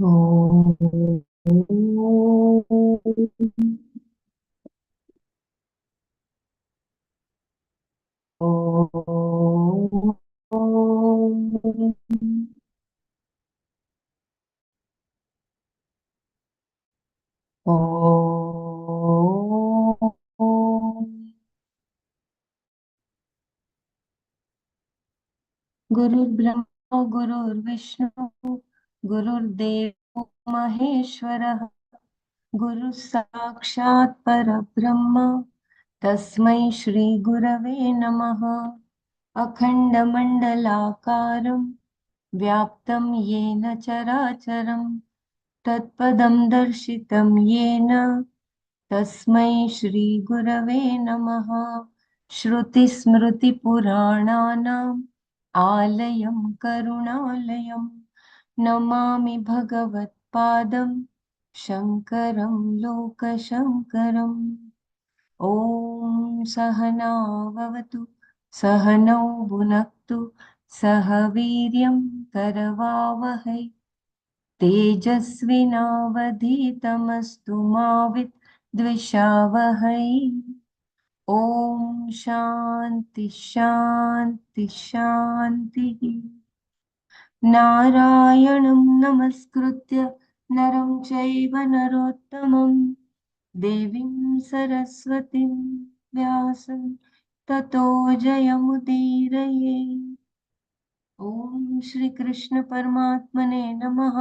Om. गुरुर्ब्रह्मा गुरुर्विष्णु गुरुर्देवो महेश्वरः गुरुः साक्षात् परब्रह्म तस्मै श्री गुरवे नमः। अखण्डमण्डलाकारं व्याप्तं येन चराचरं तत्पदं दर्शितं येन तस्मै श्री गुरवे नमः। श्रुतिस्मृतिपुराणानाम् आलयं करुणालयं नमामि भगवत्पादं शङ्करं लोकशङ्करम्। ॐ सहना भवतु सहनौ भुनक्तु सह वीर्यं करवावहै तेजस्विनावधीतमस्तु मा विद्विषावहै। ॐ शान्ति शान्ति शान्तिः। नारायणं नमस्कृत्य नरं चैव नरोत्तमं देवीं सरस्वतीं व्यासं ततो जयमुदीरये। ॐ श्रीकृष्ण परमात्मने नमः।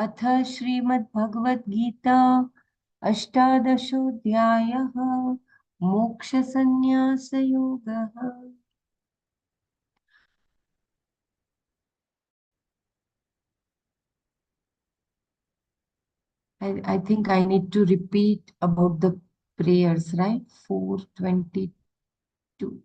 अथ Shrimad Bhagavad Gita अष्टादशोऽध्यायः मोक्षसंन्यासयोगः। I think I need to repeat about the prayers, right? 422.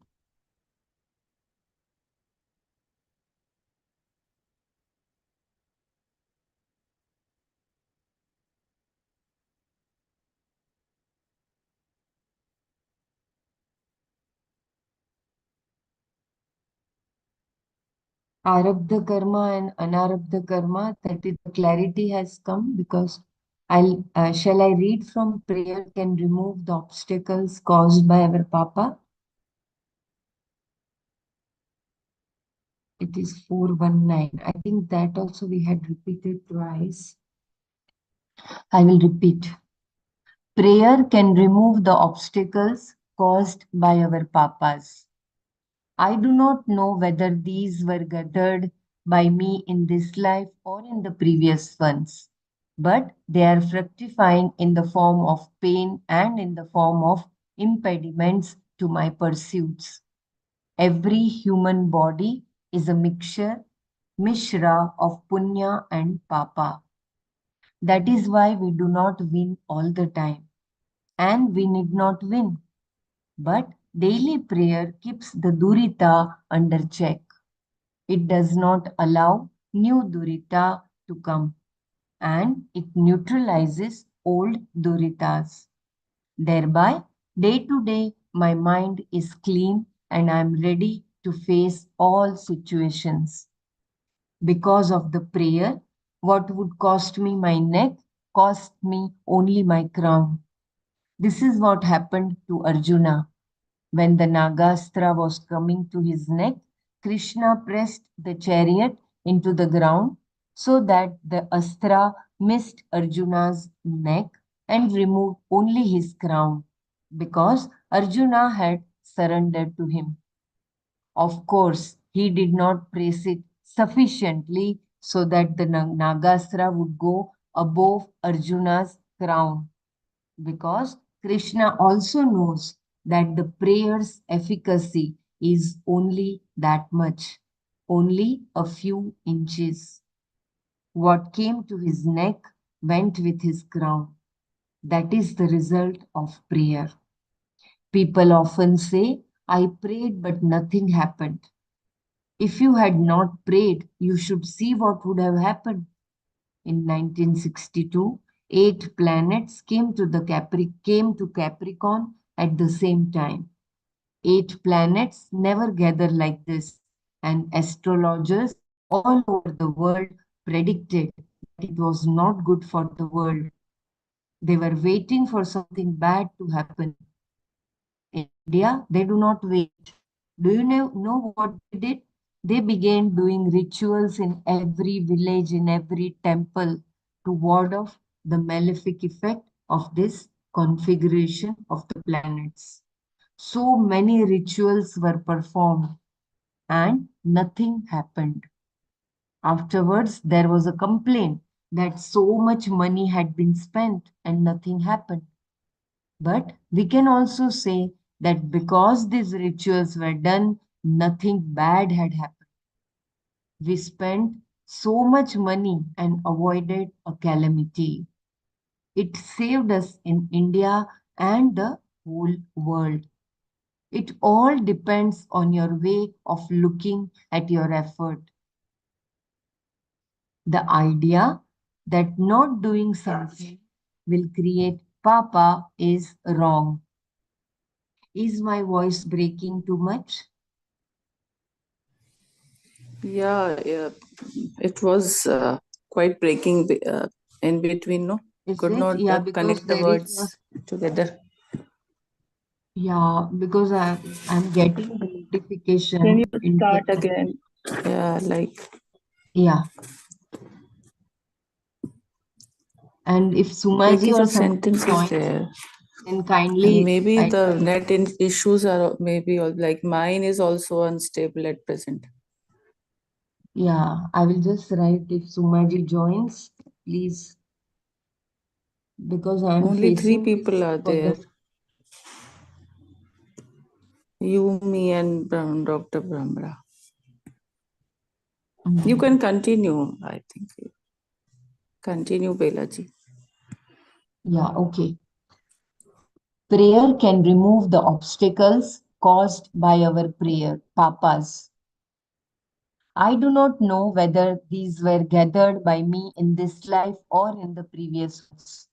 Arabdha karma and anarabdha karma, that is, the clarity has come because shall I read from prayer can remove the obstacles caused by our Papa? It is 419. I think that also we had repeated twice. I will repeat. Prayer can remove the obstacles caused by our Papas. I do not know whether these were gathered by me in this life or in the previous ones, but they are fructifying in the form of pain and in the form of impediments to my pursuits. Every human body is a mishra of punya and papa. That is why we do not win all the time, and we need not win. But daily prayer keeps the durita under check. It does not allow new durita to come, and it neutralizes old duritas. Thereby, day to day, my mind is clean and I am ready to face all situations. Because of the prayer, what would cost me my neck cost me only my crown. This is what happened to Arjuna. When the Nagastra was coming to his neck, Krishna pressed the chariot into the ground so that the Astra missed Arjuna's neck and removed only his crown because Arjuna had surrendered to him. Of course, he did not press it sufficiently so that the Nagastra would go above Arjuna's crown because Krishna also knows that the prayer's efficacy is only that much, only a few inches. What came to his neck went with his crown. That is the result of prayer. People often say, I prayed but nothing happened. If you had not prayed, you should see what would have happened. In 1962, 8 planets came to Capricorn at the same time. 8 planets never gather like this, and astrologers all over the world predicted it was not good for the world. They were waiting for something bad to happen. In India, they do not wait. Do you know what they did? They began doing rituals in every village, in every temple to ward off the malefic effect of this configuration of the planets. So many rituals were performed and nothing happened. Afterwards, there was a complaint that so much money had been spent and nothing happened. But we can also say that because these rituals were done, nothing bad had happened. We spent so much money and avoided a calamity. It saved us in India and the whole world. It all depends on your way of looking at your effort. The idea that not doing something will create papa is wrong. Is my voice breaking too much? Yeah, yeah. It was quite breaking in between, no? Is Could it? not Yeah, because connect the there is words together. yeah, because I'm getting the Can notification you in start case again? Yeah, like yeah. And if maybe Sumaji or the somebody sentence is joins, there. then And kindly maybe I the net issues are maybe like mine is also unstable at present. yeah, I will just write if Sumaji joins, please, because I am Only three facing people this are for there. the You, me, and Dr. Brahmra. You mm, can continue, I think. Continue, Belaji. yeah, okay. Prayer can remove the obstacles caused by our prayer, papas. I do not know whether these were gathered by me in this life or in the previous ones,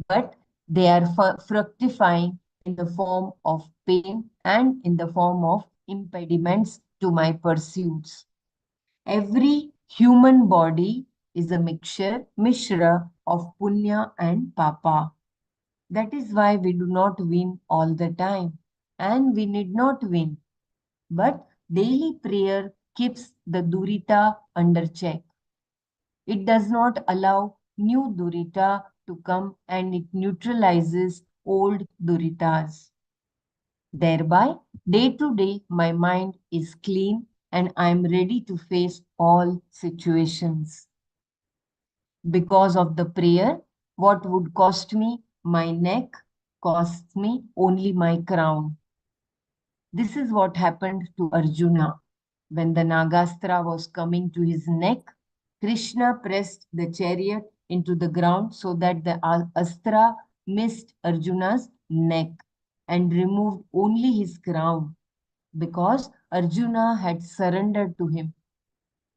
but they are fructifying in the form of pain and in the form of impediments to my pursuits. Every human body is a mishra of punya and papa. That is why we do not win all the time, and we need not win. But daily prayer keeps the durita under check. It does not allow new durita to come and it neutralizes old duritas. Thereby, day to day, my mind is clean and I am ready to face all situations. Because of the prayer, what would cost me my neck costs me only my crown. This is what happened to Arjuna. When the Nagastra was coming to his neck, Krishna pressed the chariot into the ground so that the Astra missed Arjuna's neck and removed only his crown because Arjuna had surrendered to him.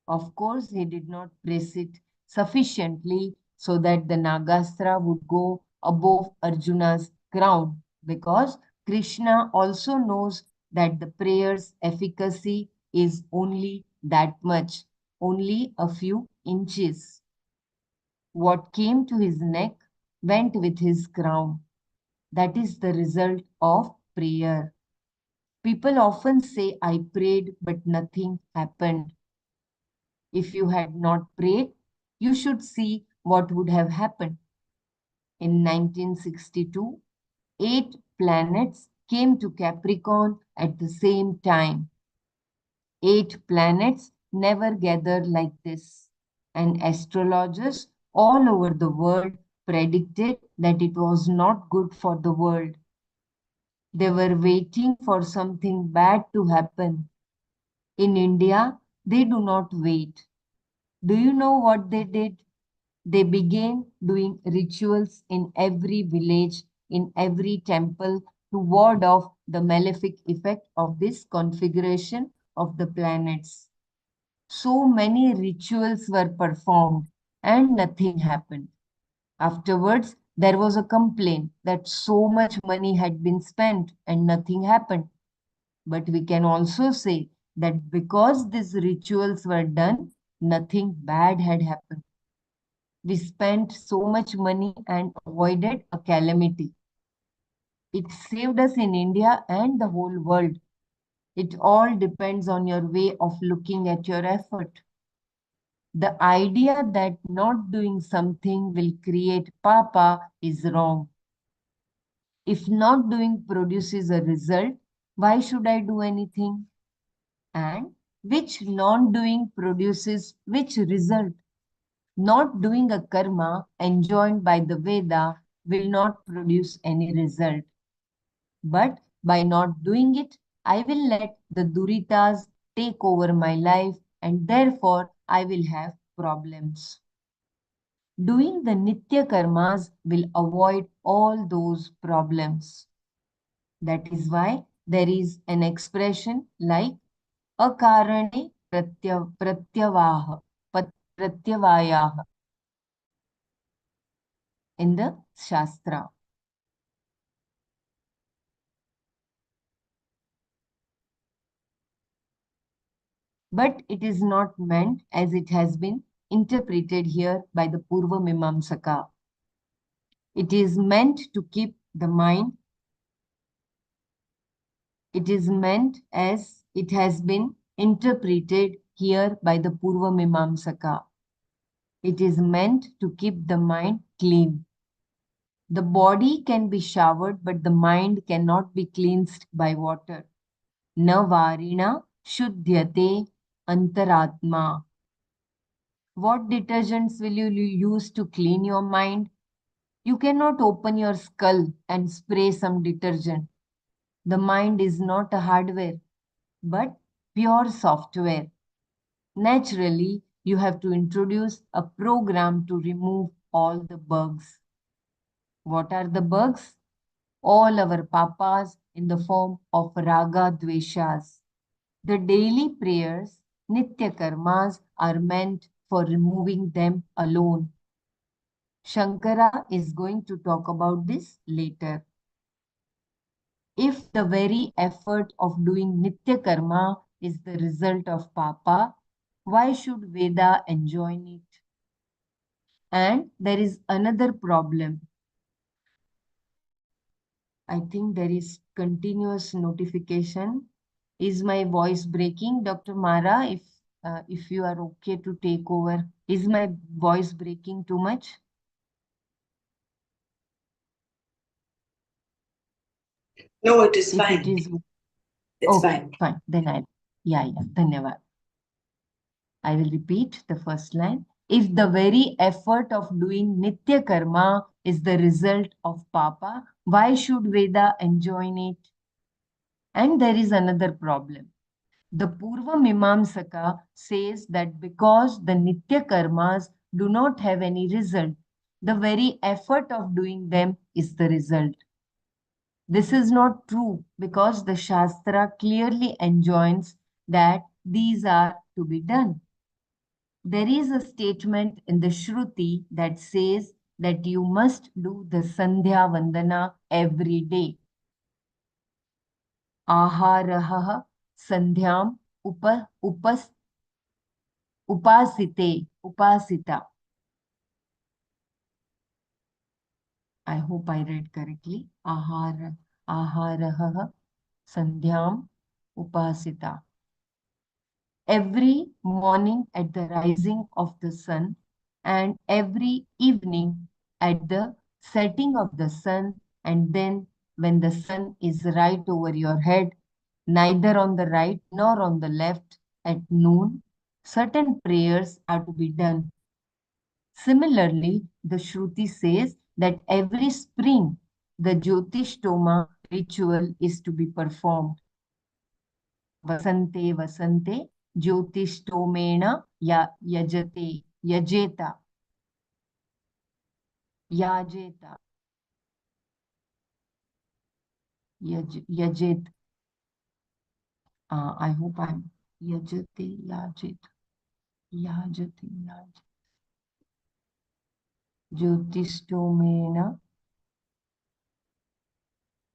Of course, he did not press it sufficiently so that the Nagastra would go above Arjuna's crown because Krishna also knows that the prayer's efficacy is only that much, only a few inches. What came to his neck went with his crown. That is the result of prayer. People often say, I prayed, but nothing happened. If you had not prayed, you should see what would have happened. In 1962, 8 planets came to Capricorn at the same time. 8 planets never gathered like this. And astrologers all over the world predicted that it was not good for the world. They were waiting for something bad to happen. In India, they do not wait. Do you know what they did? They began doing rituals in every village, in every temple to ward off the malefic effect of this configuration of the planets. So many rituals were performed and nothing happened. Afterwards, there was a complaint that so much money had been spent and nothing happened. But we can also say that because these rituals were done, nothing bad had happened. We spent so much money and avoided a calamity. It saved us in India and the whole world. It all depends on your way of looking at your effort. The idea that not doing something will create papa is wrong. If not doing produces a result, why should I do anything? And which non-doing produces which result? Not doing a karma enjoined by the Veda will not produce any result. But by not doing it, I will let the Duritas take over my life and therefore I will have problems. Doing the Nitya Karmas will avoid all those problems. That is why there is an expression like akarane pratyavaha, pratyavayaha in the Shastra. But it is not meant as it has been interpreted here by the Purva Mimamsaka. It is meant to keep the mind. It is meant as it has been interpreted here by the Purva Mimamsaka. It is meant to keep the mind clean. The body can be showered, but the mind cannot be cleansed by water. Na varina shuddhyate antaratma. What detergents will you use to clean your mind? You cannot open your skull and spray some detergent. The mind is not a hardware, but pure software. Naturally, you have to introduce a program to remove all the bugs. What are the bugs? All our papas in the form of raga dveshas. The daily prayers, nitya karmas, are meant for removing them alone. Shankara is going to talk about this later. If the very effort of doing nitya karma is the result of papa, why should Veda enjoin it? And there is another problem. I think there is continuous notification. Is my voice breaking, Dr. Mara? If you are okay to take over, is my voice breaking too much? No, it is If fine. it is It's okay, fine. fine. Then yeah, dhanyavad. I will repeat the first line. If the very effort of doing nitya karma is the result of papa, why should Veda enjoin it? And there is another problem. The Purva Mimamsaka says that because the Nitya Karmas do not have any result, the very effort of doing them is the result. This is not true because the Shastra clearly enjoins that these are to be done. There is a statement in the Shruti that says that you must do the Sandhya Vandana every day. Aharaha Sandhyam upasita. I hope I read correctly. Aharaha Sandhyam upasita. Every morning at the rising of the sun and every evening at the setting of the sun, and then when the sun is right over your head, neither on the right nor on the left, at noon, certain prayers are to be done. Similarly, the Shruti says that every spring the Jyotishtoma ritual is to be performed. Vasante Vasante Jyotistomena Yajeta Yajeta Yajet. I hope I'm Yajete Yajete Jyotistomena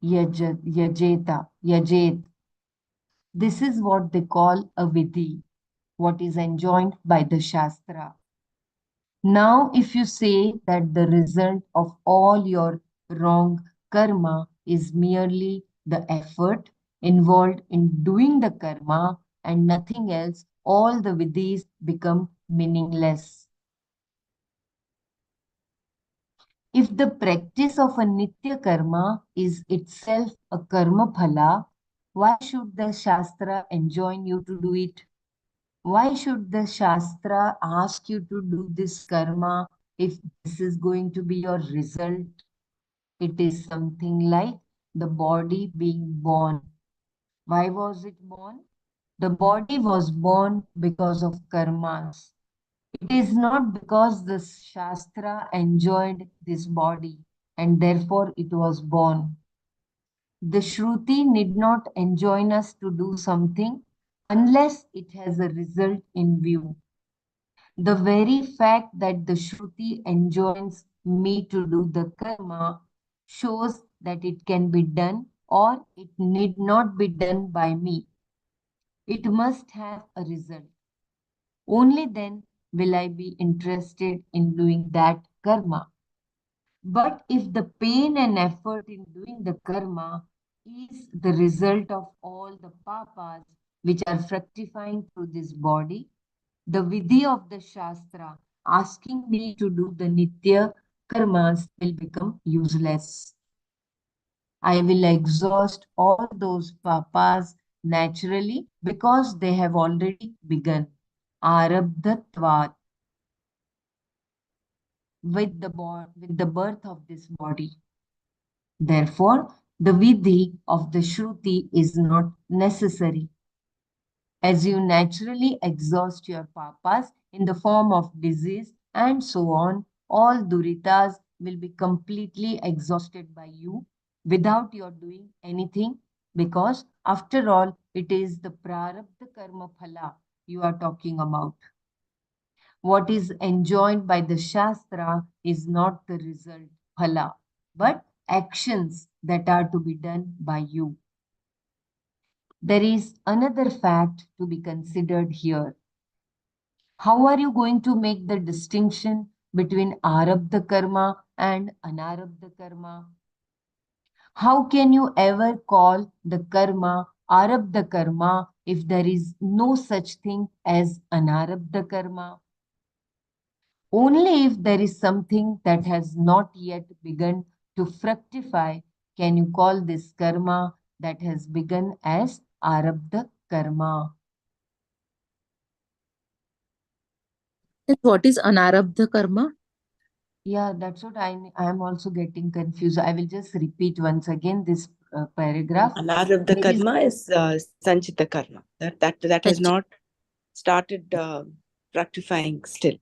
Yajet. This is what they call a vidhi, what is enjoined by the Shastra. Now, if you say that the result of all your wrong karma is merely the effort involved in doing the karma and nothing else, all the vidhis become meaningless. If the practice of a nitya karma is itself a karma phala, why should the Shastra enjoin you to do it? Why should the Shastra ask you to do this karma if this is going to be your result? It is something like the body being born. Why was it born? The body was born because of karmas. It is not because the Shastra enjoyed this body and therefore it was born. The Shruti need not enjoin us to do something unless it has a result in view. The very fact that the Shruti enjoins me to do the karma shows that it can be done or it need not be done by me. It must have a result. Only then will I be interested in doing that karma. But if the pain and effort in doing the karma is the result of all the papas which are fructifying through this body, the vidhi of the Shastra asking me to do the Nitya karmas will become useless. I will exhaust all those papas naturally because they have already begun. Arabdhatvat with the birth of this body. Therefore, the vidhi of the Shruti is not necessary. As you naturally exhaust your papas in the form of disease and so on, all duritas will be completely exhausted by you without your doing anything because after all, it is the prarabdha karma phala you are talking about. What is enjoined by the Shastra is not the result, phala, but actions that are to be done by you. There is another fact to be considered here. How are you going to make the distinction between Arabdha karma and Anarabdha karma? How can you ever call the karma Arabdha karma if there is no such thing as Anarabdha karma? Only if there is something that has not yet begun to fructify can you call this karma that has begun as Arabdha karma. And what is anarabdha karma? Yeah, that's what I am also getting confused. I will just repeat once again this paragraph. Anarabdha There is, karma is Sanchita karma. That has not started fructifying still.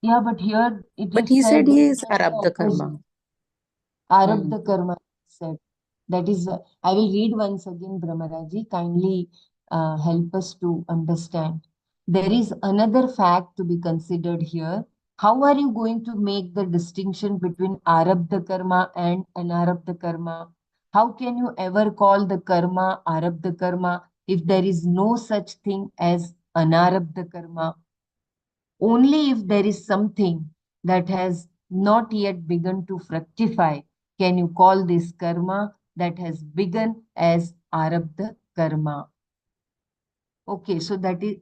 yeah, but here it But is he said said he is just the arabdha opposite. karma. Arabdha karma said. That is, I will read once again, Brahmaraji. Kindly help us to understand. There is another fact to be considered here. How are you going to make the distinction between Arabdha karma and Anarabdha karma? How can you ever call the karma Arabdha karma if there is no such thing as Anarabdha karma? Only if there is something that has not yet begun to fructify can you call this karma that has begun as Arabdha karma. Okay, so that is,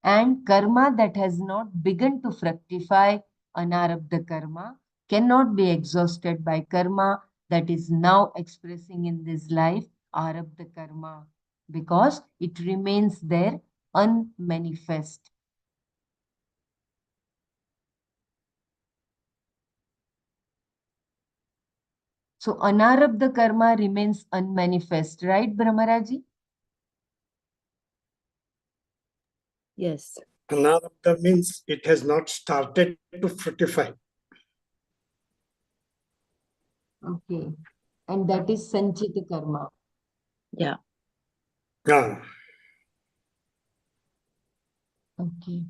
and karma that has not begun to fructify, Anarabdha karma, cannot be exhausted by karma that is now expressing in this life, Arabdha karma, because it remains there unmanifest. So Anarabdha karma remains unmanifest, right, Brahmaraji? Yes. Anarabdha means it has not started to fructify. Okay. And that is Sanchita karma. Yeah. Yeah. Okay.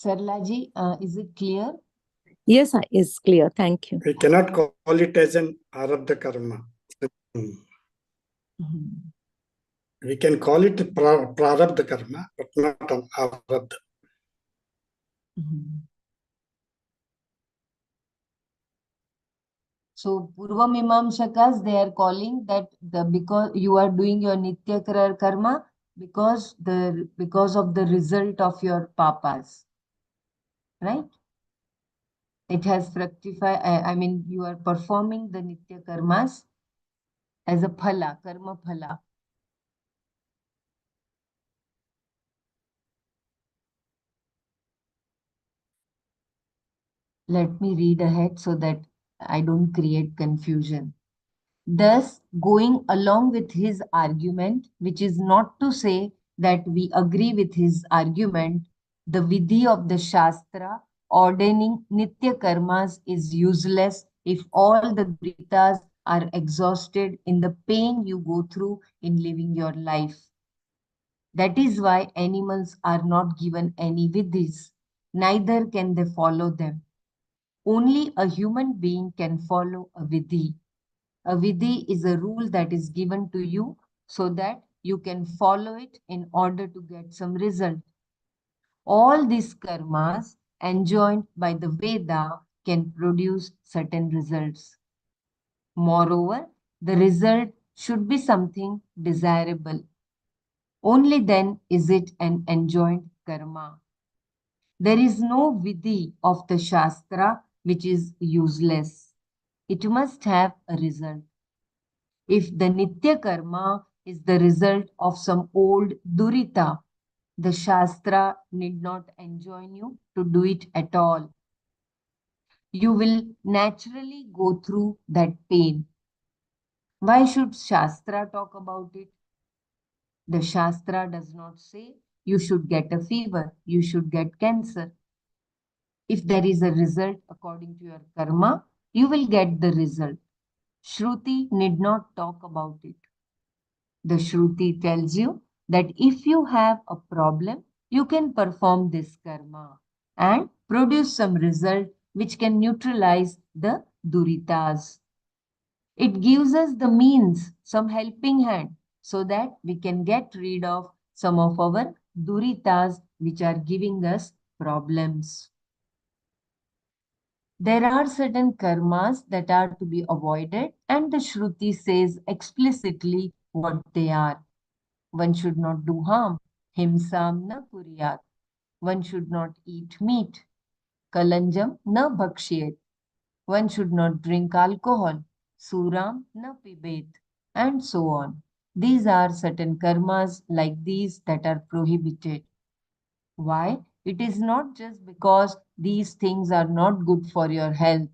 Sarlaji, is it clear? Yes, it's clear. Thank you. We cannot call it as an Arabdha karma. Mhm. We can call it prarabdha karma, but not arabdha. So Purva Mimamsakas, they are calling that because you are doing your Nitya karma because of the result of your papas, right? It has fructified. I mean, you are performing the Nitya karmas as a phala, karma phala. Let me read ahead so that I don't create confusion. Thus, going along with his argument, which is not to say that we agree with his argument, the vidhi of the Shastra ordaining Nitya karmas is useless if all the duritas are exhausted in the pain you go through in living your life. That is why animals are not given any vidhis, neither can they follow them. Only a human being can follow a vidhi. A vidhi is a rule that is given to you so that you can follow it in order to get some result. All these karmas enjoined by the Veda can produce certain results. Moreover, the result should be something desirable. Only then is it an enjoined karma. There is no vidhi of the Shastra which is useless. It must have a result. If the Nitya karma is the result of some old durita, the Shastra need not enjoin you to do it at all. You will naturally go through that pain. Why should Shastra talk about it? The Shastra does not say you should get a fever, you should get cancer. If there is a result according to your karma, you will get the result. Shruti need not talk about it. The Shruti tells you that if you have a problem, you can perform this karma and produce some result which can neutralize the duritas. It gives us the means, some helping hand, so that we can get rid of some of our duritas which are giving us problems. There are certain karmas that are to be avoided, and the Shruti says explicitly what they are. One should not do harm. Himsam na kuryat. One should not eat meat. Kalanjam na bhakshyet. One should not drink alcohol. Suram na pibet. And so on. These are certain karmas like these that are prohibited. Why? It is not just because these things are not good for your health.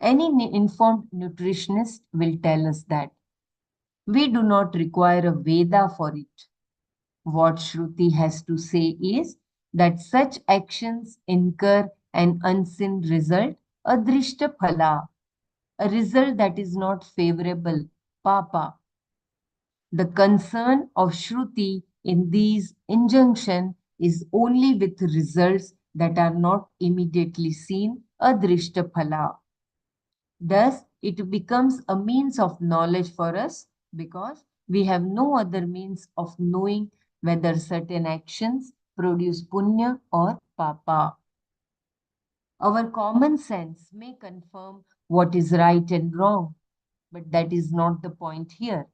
Any informed nutritionist will tell us that. We do not require a Veda for it. What Shruti has to say is that such actions incur an unseen result, a drishta phala, a result that is not favorable, papa. The concern of Shruti in these injunction is only with results that are not immediately seen, a drishta phala. Thus, it becomes a means of knowledge for us because we have no other means of knowing whether certain actions produce punya or papa. Our common sense may confirm what is right and wrong, but that is not the point here.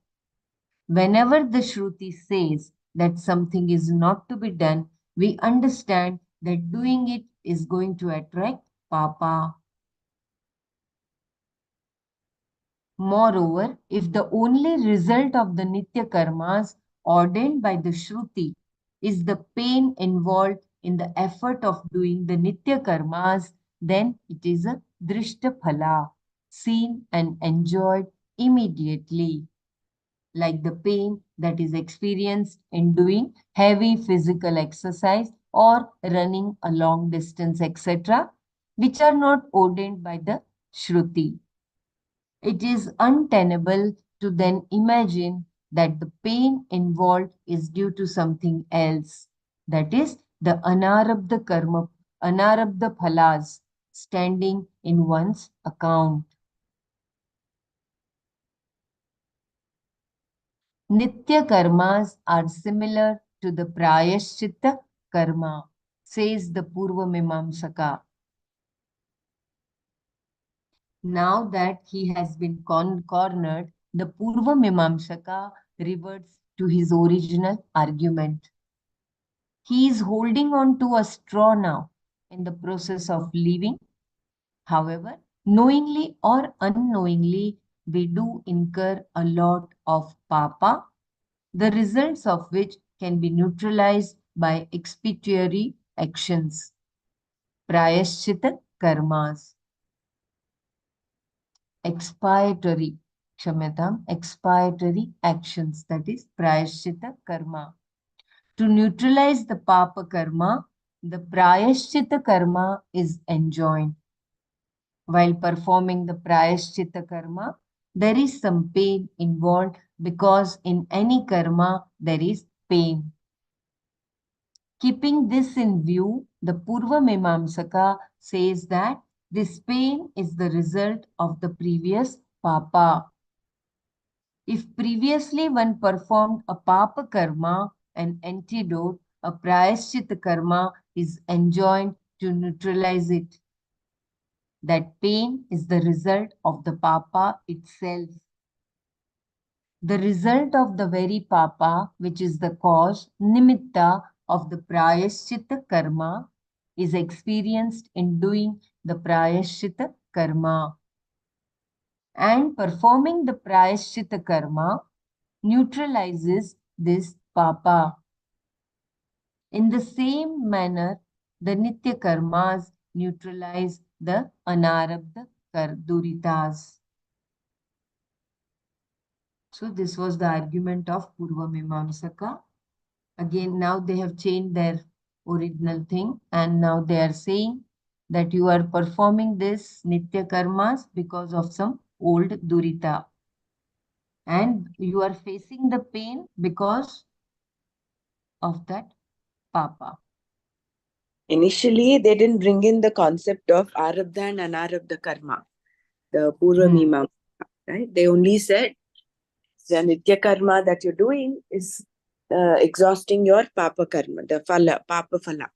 Whenever the Shruti says that something is not to be done, we understand that doing it is going to attract papa. Moreover, if the only result of the Nitya karmas ordained by the Shruti is the pain involved in the effort of doing the Nitya karmas, then it is a Drishta Phala, seen and enjoyed immediately, like the pain that is experienced in doing heavy physical exercise or running a long distance, etc., which are not ordained by the Shruti. It is untenable to then imagine that the pain involved is due to something else. That is the anarabdha karma, anarabdha phalas standing in one's account. Nitya karmas are similar to the prayashchitta karma, says the Purva Mimamsaka. Now that he has been cornered, the Purva Mimamsaka reverts to his original argument. He is holding on to a straw now in the process of leaving. However, knowingly or unknowingly, we do incur a lot of papa, the results of which can be neutralized by expiatory actions, prayashchita karmas. Expiatory actions, that is prayashchita karma. To neutralize the papa karma, the prayashchita karma is enjoined. While performing the prayashchita karma, there is some pain involved because in any karma there is pain. Keeping this in view, the Purva Mimamsaka says that this pain is the result of the previous papa. If previously one performed a papa karma, an antidote, a prayashchita karma is enjoined to neutralize it. That pain is the result of the papa itself. The result of the very papa, which is the cause, nimitta, of the prayashchita karma, is experienced in doing the prayashchita karma. And performing the prayashchita karma neutralizes this papa. In the same manner, the nitya karmas neutralize the anarabdha duritas. So this was the argument of Purva Mimamsaka. Again, now they have changed their original thing and now they are saying that you are performing this nitya karmas because of some old durita. And you are facing the pain because of that papa. Initially, they didn't bring in the concept of Arabdha and Anarabdha karma, the Purva Mimamsaka, right? They only said the Nitya karma that you're doing is exhausting your Papa karma, the Papa phala.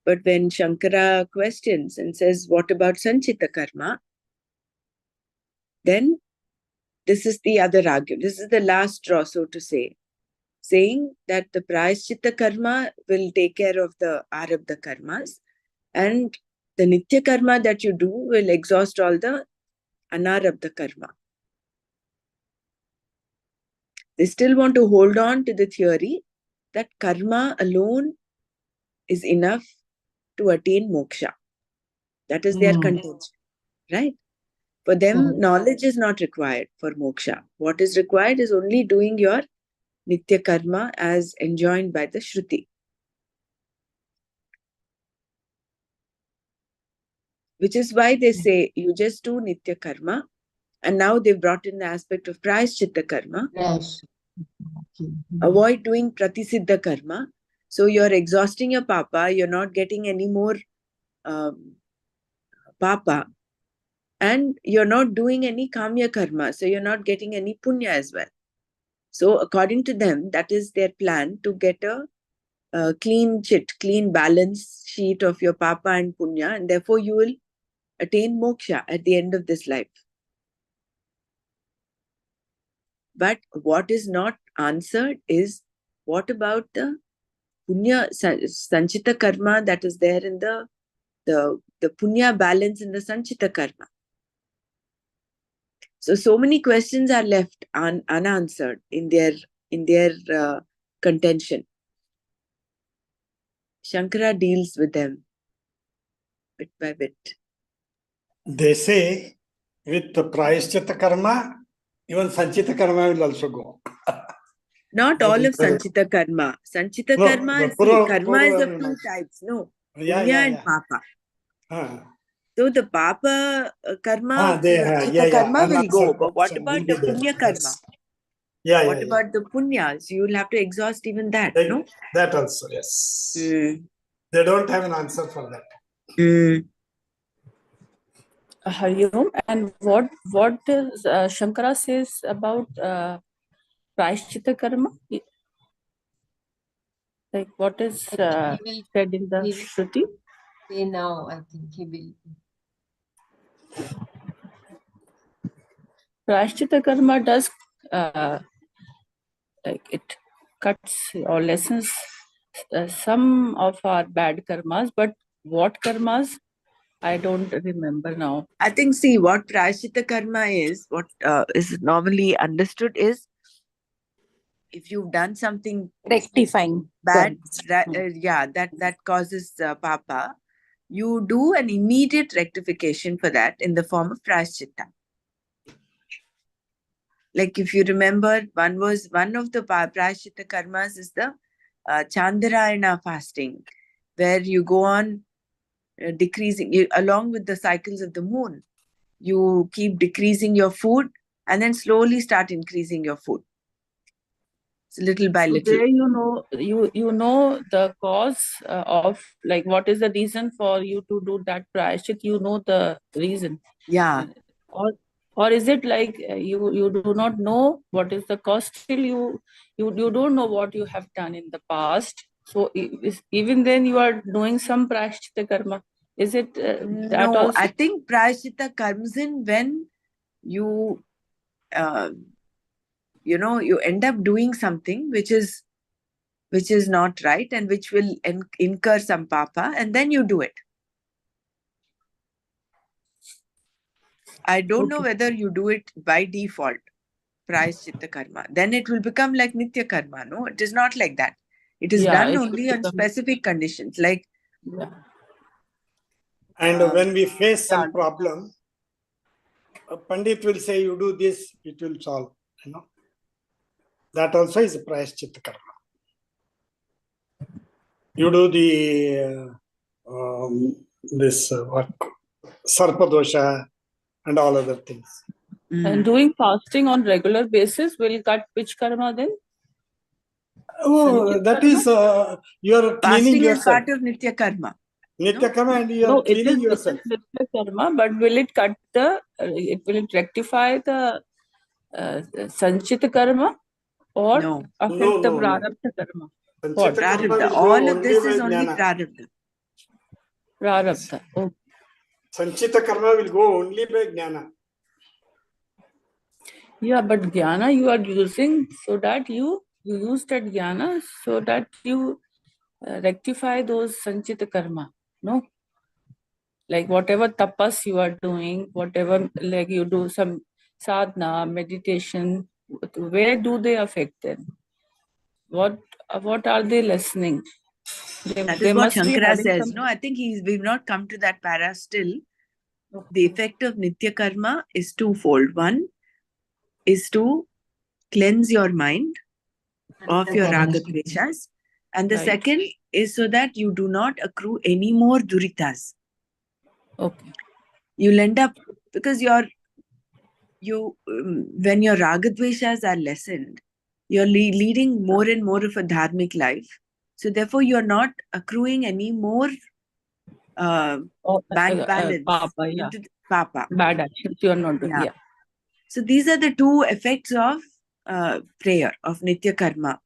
But when Shankara questions and says, what about Sanchita karma? Then this is the other argument. This is the last straw, so to say, saying that the Prayashchitta karma will take care of the Arabdha karmas and the Nitya karma that you do will exhaust all the Anarabdha karma. They still want to hold on to the theory that karma alone is enough to attain moksha. That is their contention, right? For them, knowledge is not required for moksha. What is required is only doing your nitya karma as enjoined by the Shruti. Which is why they say you just do nitya karma, and now they've brought in the aspect of prayashchitta karma. Yes. Avoid doing pratisiddha karma. So you're exhausting your papa, you're not getting any more papa, and you're not doing any kamya karma, so you're not getting any punya as well. So according to them, that is their plan, to get a clean balance sheet of your papa and punya, and therefore you will attain moksha at the end of this life. But what is not answered is, what about the punya sanchita karma that is there in the punya balance in the sanchita karma? So many questions are left unanswered in their contention. Shankara deals with them bit by bit. They say with the prayashchitta karma, even sanchita karma will also go. Not all of sanchita karma. Sanchita karma, karma is of two types. No, punya and papa. So the papa karma, karma will go. But what about the punya karma? What about the punyas? You will have to exhaust even that, no? That also, yes. They don't have an answer for that. Hari Om. And what does Shankara says about Prashchita karma? Like what is He will said in the he will Shruti? say now, I think he will. Prashchita karma does like it cuts or lessens some of our bad karmas, but what karmas? I don't remember now. I think, see, what prashchita karma is, what is normally understood is, if you've done something Rectifying. bad, terms. that causes papa, you do an immediate rectification for that in the form of prashchitta. Like if you remember, one of the prashchitta karmas is the Chandarayana fasting, where you go on decreasing, along with the cycles of the moon. You keep decreasing your food and then slowly start increasing your food. So little by So little. there you know the cause of, like, what is the reason for you to do that prayashchit? You know the reason. Yeah. Or is it like you do not know what is the cause, still you don't know what you have done in the past, so even then you are doing some prayashchita karma? Is it that No, also? I think prashchitta comes in when you you end up doing something which is not right and which will incur some papa, and then you do it. I don't know Okay. whether you do it by default, prashchitta karma. Then it will become like nitya karma. No, it is not like that. It is Yeah, done it only will on become, specific conditions. Like, yeah. And when we face some yeah. problem, a Pandit will say, you do this, it will solve. That also is a prayashchitta karma. You do the this what sarpa dosha and all other things. And doing fasting on regular basis will cut which karma then? Oh, Sanchit that karma? is you are cleaning Fasting is yourself. part of nitya karma. Nitya karma, and you are No, it cleaning is yourself. nitya karma, but will it cut the? Will it rectify the sanchita karma or No. affect the No. prarabdha karma? Sanchita karma Prarabdha. will All go of only this by is only jnana. prarabdha. Prarabdha. Okay. Sanchita karma will go only by jnana. Yeah, but jnana you are using so that you use that jnana so that you rectify those sanchita karma. No, like whatever tapas you are doing, whatever, like you do some sadhana, meditation, where do they affect them? What are they lessening? That They is what must be Shankara having says. some. No, I think we've not come to that para still. The effect of nitya karma is twofold. One is to cleanse your mind of your raga dveshas, and the Right. second is so that you do not accrue any more duritas. Okay. You'll end up, because when your raga dveshas are lessened, you're leading more and more of a dharmic life. So therefore, you're not accruing any more bank balance Papa, yeah. into the papa. Bad actions you are not doing. Yeah. Yeah. So these are the two effects of prayer, of nitya karma,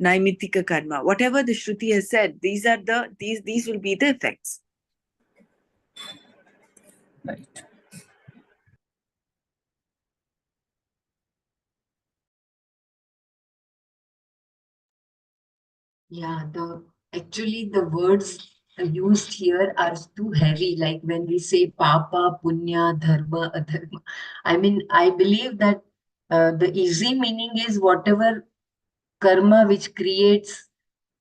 naimitika karma. Whatever the Shruti has said, these will be the effects. Right. Yeah, actually the words used here are too heavy. Like when we say papa, punya, dharma, adharma. I mean, I believe that the easy meaning is whatever karma which creates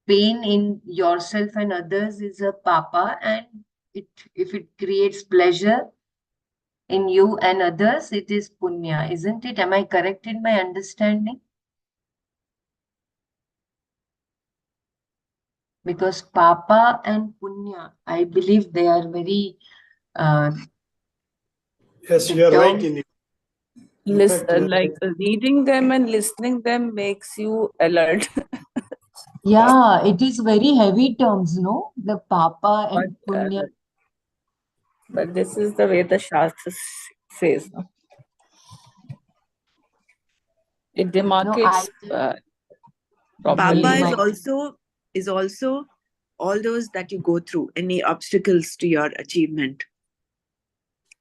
pain in yourself and others is a papa, and if it creates pleasure in you and others, it is punya, isn't it? Am I correct in my understanding? Because papa and punya, I believe they are very Yes, the you are right terms. in it. In fact, Like reading them and listening them makes you alert. Yeah, it is very heavy terms, no? The papa but, and punya. but this is the way the Shastra says. No? It demarcates properly. Papa Only is also all those that you go through, any obstacles to your achievement.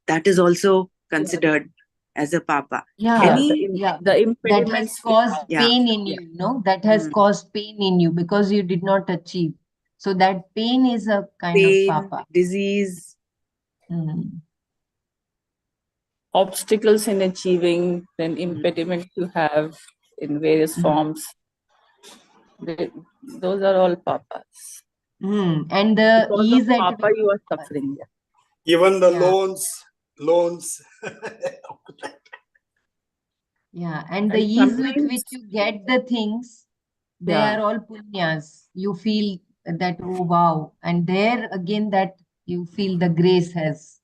That is also considered as a papa. Yeah, Any yeah. The That has impediments we caused have. Yeah. pain in Yeah. you, no? That has Mm. caused pain in you because you did not achieve. So that pain is a kind of pain, papa. disease, Mm. Obstacles in achieving, then impediments you have in various Mm. forms. Those are all papas. And the Because of ease at papa, which you are suffering. Even the Yeah. loans. Yeah, and the And ease with sometimes, which you get the things, they yeah, are all punyas. You feel that, oh wow. And there again, that you feel the grace has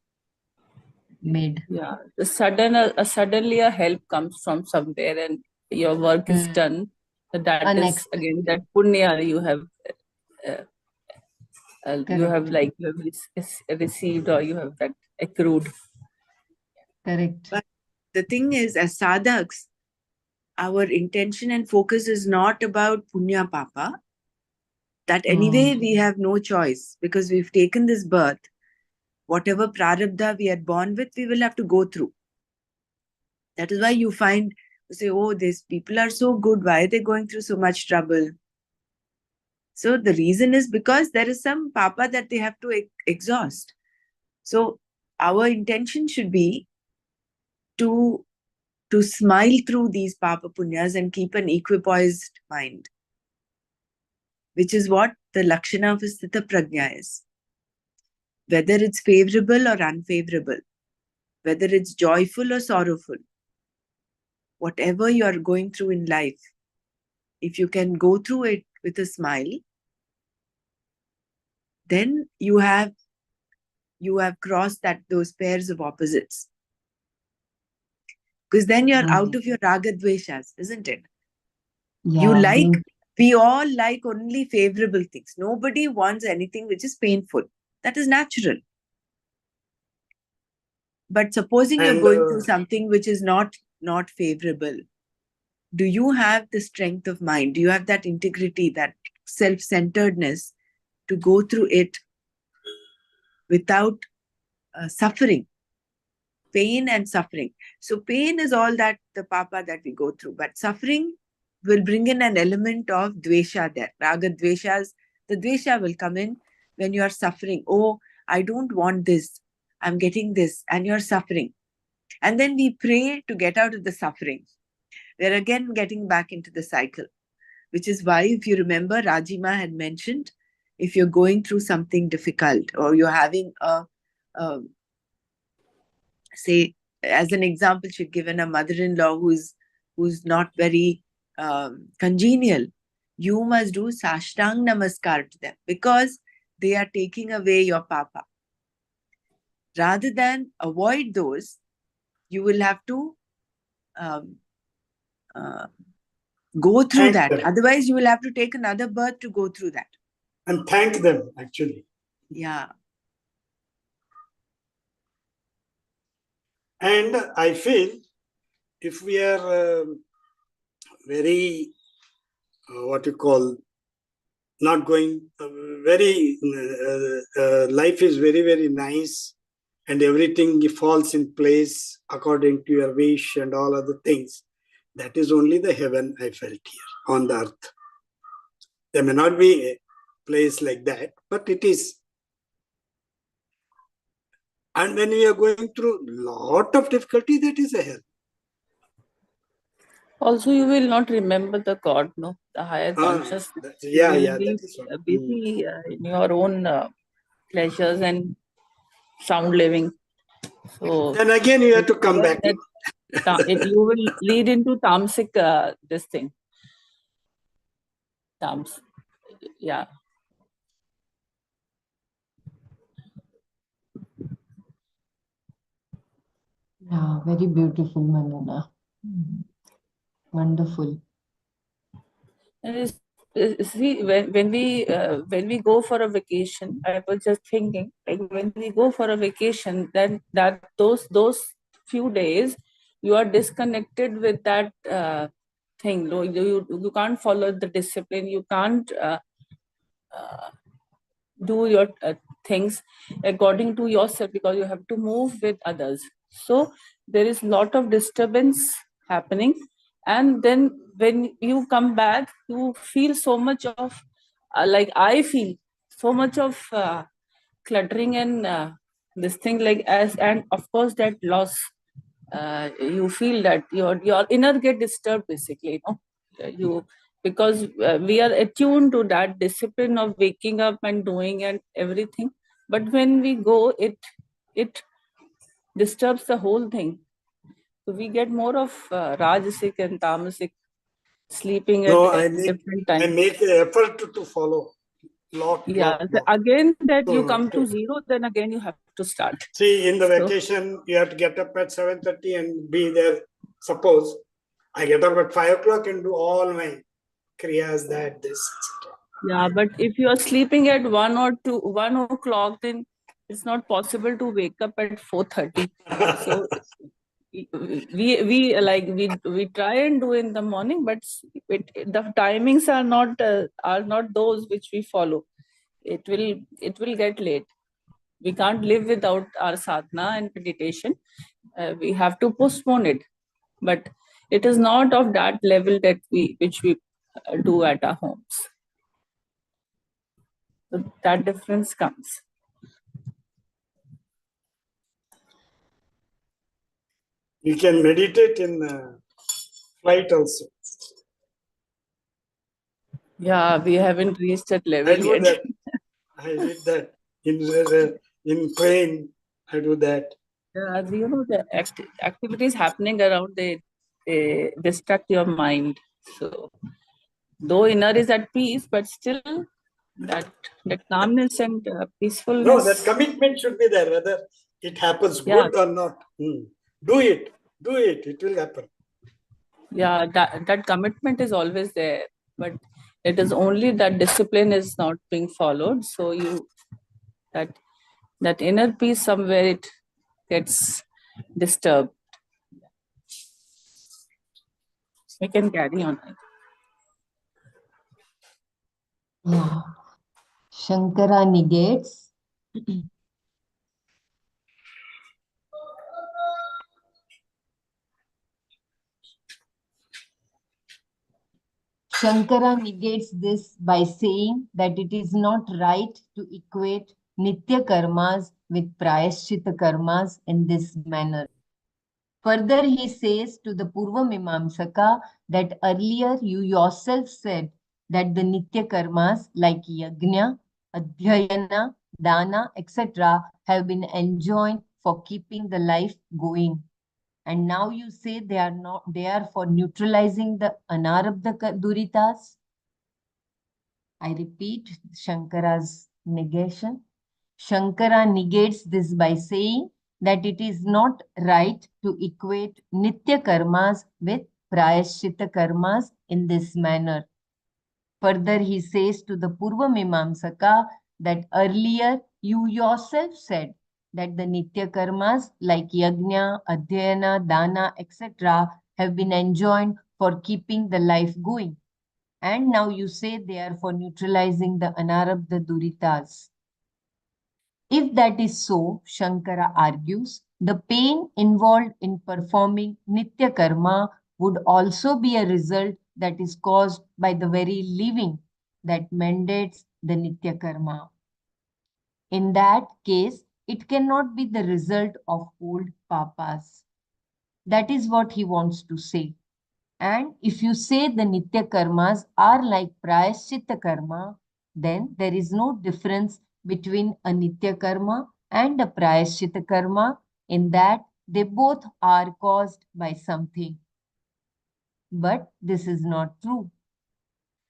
made. yeah. The suddenly a help comes from somewhere, and your work is done. So that is again that Unexpected. punya you have Correct. like you have received, or you have that accrued. Correct. but the thing is, as sadhaks, our intention and focus is not about punya papa. That anyway we have no choice because we've taken this birth. Whatever prarabdha we are born with, we will have to go through. That is why you find, you say, oh, these people are so good. Why are they going through so much trouble? So the reason is because there is some papa that they have to exhaust. So our intention should be to smile through these papa punyas and keep an equipoised mind, which is what the lakshana of sthita prajna is. Whether it's favorable or unfavorable, whether it's joyful or sorrowful, whatever you are going through in life, if you can go through it with a smile, then you have crossed those pairs of opposites. Because then you're out of your raga dveshas, isn't it? Yeah, We all like only favorable things. Nobody wants anything which is painful. That is natural. But supposing you're And going through something which is not favorable, do you have the strength of mind? Do you have that integrity, that self-centeredness to go through it without suffering? Pain and suffering. So pain is all that the papa that we go through, but suffering will bring in an element of dvesha there. Raga dveshas, the dvesha will come in when you are suffering. Oh, I don't want this. I'm getting this, and you're suffering. And then we pray to get out of the suffering. We're again getting back into the cycle, which is why, if you remember, Rajima had mentioned, if you're going through something difficult or you're having say, as an example, she'd given a mother-in-law who's not very congenial, you must do sashtang namaskar to them because they are taking away your papa. Rather than avoid those, you will have to go through thank that. them. Otherwise, you will have to take another birth to go through that. And thank them, actually. Yeah. And I feel if we are very, what you call, not going very, life is very, very nice and everything falls in place according to your wish and all other things. That is only the heaven I felt here on the earth. There may not be a place like that, but it is. And when we are going through lot of difficulty, that is a hell. Also, you will not remember the God, no, the higher consciousness. You will That be is what. busy in your own pleasures and sound living. So Then again, you have to come back. you will lead into tamasic this thing. Tams, yeah. Yeah, very beautiful, Manana. Wonderful. And see, when we go for a vacation, I was just thinking, like when we go for a vacation, then that those few days you are disconnected with that thing. No, you can't follow the discipline. You can't do your things according to yourself, because you have to move with others. So there is lot of disturbance happening, and then when you come back, you feel so much of like I feel so much of cluttering and this thing, like as, and of course that loss, you feel that your inner get disturbed basically, you know. You, because we are attuned to that discipline of waking up and doing and everything, but when we go, it disturbs the whole thing. So we get more of rajasic and tamasic, sleeping No, at different I times. make an effort to follow. Lot. Again that you No, come to zero, then again you have to start. See, in the So- vacation, you have to get up at 7:30 and be there. Suppose I get up at 5 o'clock and do all my kriyas, that, this, etc. Yeah, but if you are sleeping at 1 o'clock, then it's not possible to wake up at 4:30. So we try and do in the morning, but the timings are not those which we follow. It will get late. We can't live without our sadhana and meditation. We have to postpone it, but it is not of that level that which we do at our homes. So that difference comes. You can meditate in flight also. Yeah, we haven't reached that I level do yet. that. I did that in plane. I do that. Yeah, you know, the activities happening around, they distract your mind. So though inner is at peace, but still that calmness and peacefulness. No, that commitment should be there, whether it happens good or not. Do it. Do it. It will happen. Yeah, that commitment is always there, but it is only that discipline is not being followed. So that inner peace, somewhere it gets disturbed. We can carry on. Yeah. Shankara negates. Shankara negates this by saying that it is not right to equate Nitya karmas with Prayashchita karmas in this manner. Further, he says to the Purva Mimamsaka that earlier you yourself said that the Nitya karmas like Yajna, Adhyayana, Dana, etc. have been enjoined for keeping the life going. And now you say they are for neutralizing the anarabdha duritas. I repeat Shankara's negation. Shankara negates this by saying that it is not right to equate nitya karmas with prayashchita karmas in this manner. Further, he says to the Purva Mimamsaka that earlier you yourself said that the nitya karmas like yajna, adhyayana, dana, etc. have been enjoined for keeping the life going. And now you say they are for neutralizing the anarabdha duritas. If that is so, Shankara argues, the pain involved in performing nitya karma would also be a result that is caused by the very living that mandates the nitya karma. In that case, it cannot be the result of old papas. That is what he wants to say. And if you say the nitya karmas are like prayashchitta karma, then there is no difference between a nitya karma and a prayashchitta karma in that they both are caused by something. But this is not true.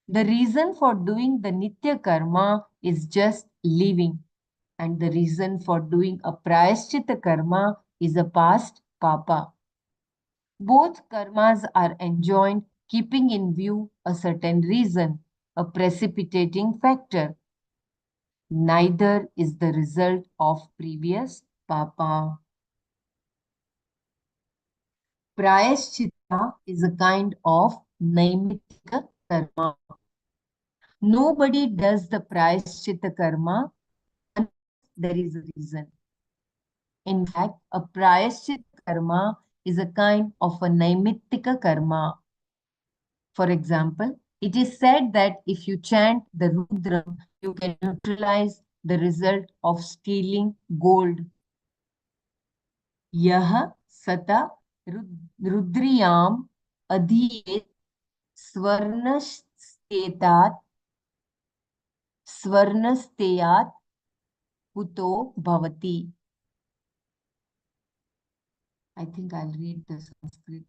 The reason for doing the nitya karma is just living. And the reason for doing a prayashchitta karma is a past papa. Both karmas are enjoined keeping in view a certain reason, a precipitating factor. Neither is the result of previous papa. Prayashchitta is a kind of naimittika karma. Nobody does the prayaschitta karma unless there is a reason. In fact, a prayaschitta karma is a kind of a naimittika karma. For example, it is said that if you chant the Rudram, you can neutralize the result of stealing gold. Yaha sata rudriyam adhiyet swarnasteyat swarnasteyat puto bhavati. I think I'll read the Sanskrit.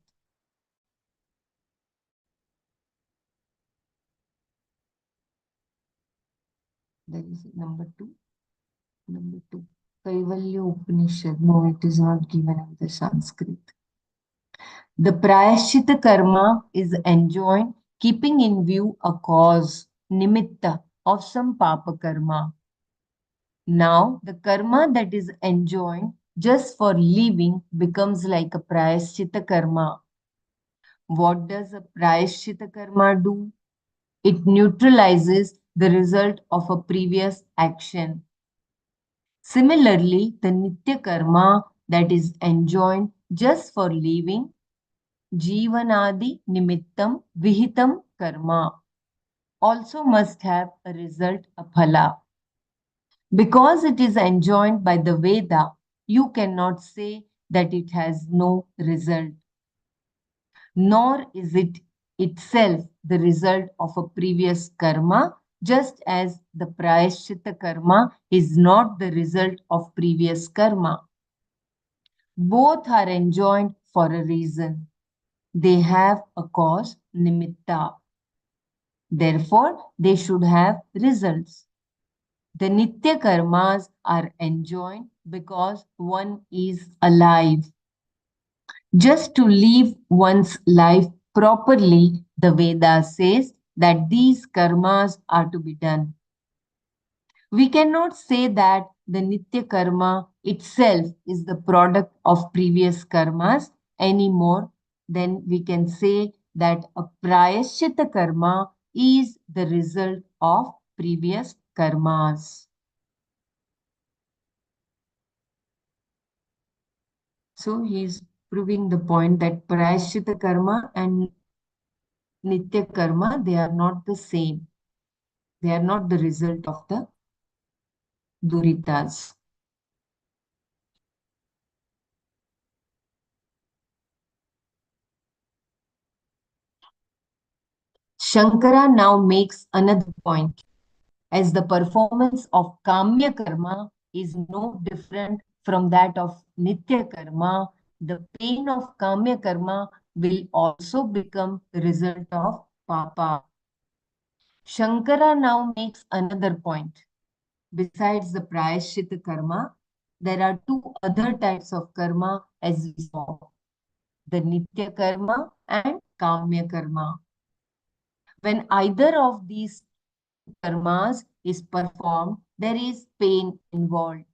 There is number 2. Number 2. Kaivalya Upanishad. No, it is not given in the Sanskrit. The prayaschitta karma is enjoined keeping in view a cause, nimitta, of some papa karma. Now, the karma that is enjoined just for living becomes like a prayaschitta karma. What does a prayaschitta karma do? It neutralizes the result of a previous action. Similarly, the nitya karma that is enjoined just for living, jivanadi nimittam vihitam karma, also must have a result, a phala. Because it is enjoined by the Veda, you cannot say that it has no result, nor is it itself the result of a previous karma, just as the prayaschitta karma is not the result of previous karma. Both are enjoined for a reason. They have a cause, nimitta. Therefore, they should have results. The nitya karmas are enjoined because one is alive. Just to live one's life properly, the Veda says that these karmas are to be done. We cannot say that the Nitya karma itself is the product of previous karmas any more than we can say that a Prayaschitta karma is the result of previous karmas. So he is proving the point that Prayaschitta karma and Nitya karma, they are not the same. They are not the result of the duritas. Shankara now makes another point. As the performance of Kamya karma is no different from that of Nitya karma, the pain of Kamya karma will also become the result of Papa. Shankara now makes another point. Besides the Prayaschitta karma, there are two other types of karma as we saw. The Nitya karma and Kamya karma. When either of these karmas is performed, there is pain involved.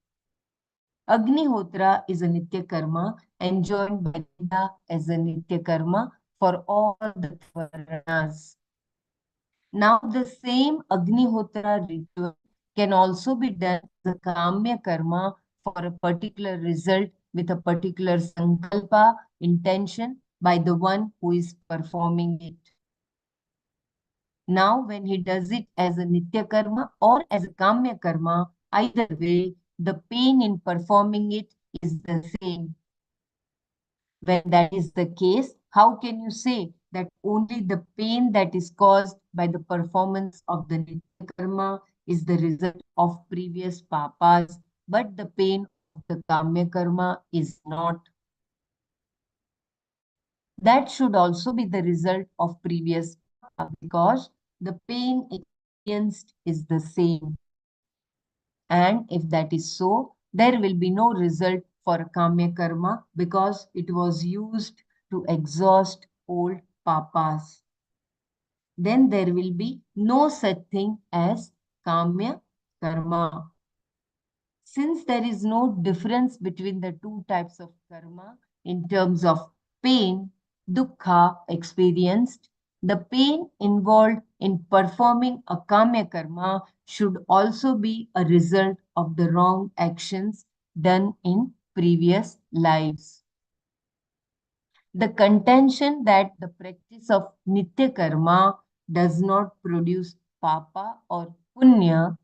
Agnihotra is a Nitya karma enjoined by Gita as a Nitya karma for all the Varnas. Now, the same Agnihotra ritual can also be done as a Kamya karma for a particular result with a particular sankalpa, intention by the one who is performing it. Now, when he does it as a Nitya karma or as a Kamya karma, either way, the pain in performing it is the same. When that is the case, how can you say that only the pain that is caused by the performance of the Nitya karma is the result of previous papas, but the pain of the Kamya karma is not? That should also be the result of previous papa because the pain experienced is the same. And if that is so, there will be no result for Kamya karma because it was used to exhaust old papas. Then there will be no such thing as Kamya karma. Since there is no difference between the two types of karma in terms of pain, dukkha experienced, The pain involved in performing a kamya karma should also be a result of the wrong actions done in previous lives. The contention that the practice of nitya karma does not produce papa or punya,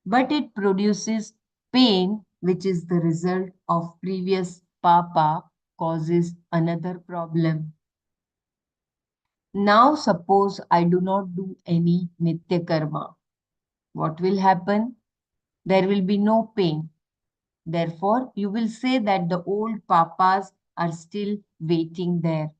but it produces pain, which is the result of previous papa, causes another problem. Now suppose I do not do any nitya karma. What will happen? There will be no pain. Therefore, you will say that the old papas are still waiting there.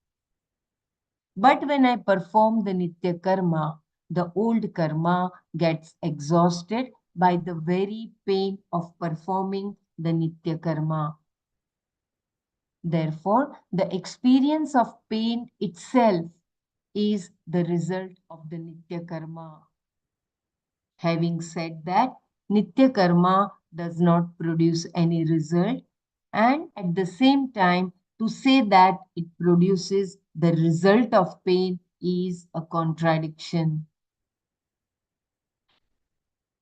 But when I perform the nitya karma, the old karma gets exhausted by the very pain of performing the nitya karma. Therefore, the experience of pain itself is the result of the nitya karma. Having said that, nitya karma does not produce any result, and at the same time, to say that it produces the result of pain is a contradiction.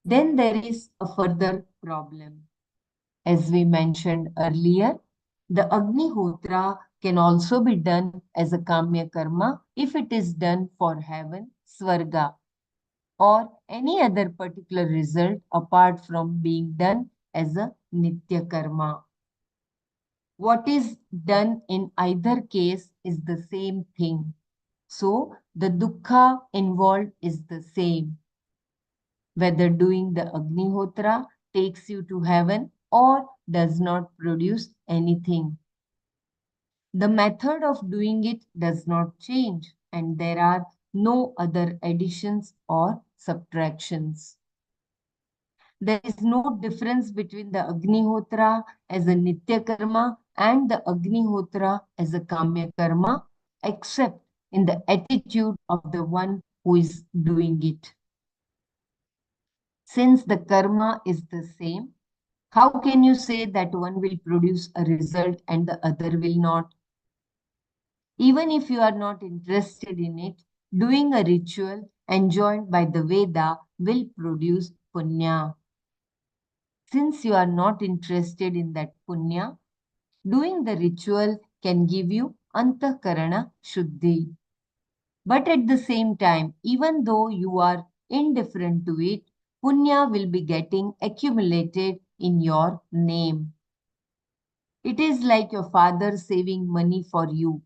Then there is a further problem. As we mentioned earlier, the Agnihotra can also be done as a Kamya Karma if it is done for heaven, Swarga, or any other particular result apart from being done as a Nitya Karma. What is done in either case is the same thing. So the dukkha involved is the same. Whether doing the Agnihotra takes you to heaven or does not produce anything. The method of doing it does not change, and there are no other additions or subtractions. There is no difference between the Agnihotra as a Nitya Karma and the Agnihotra as a Kamya Karma, except in the attitude of the one who is doing it. Since the karma is the same, how can you say that one will produce a result and the other will not? Even if you are not interested in it, doing a ritual enjoined by the Veda will produce punya. Since you are not interested in that punya, doing the ritual can give you antakarana shuddhi. But at the same time, even though you are indifferent to it, punya will be getting accumulated in your name. It is like your father saving money for you.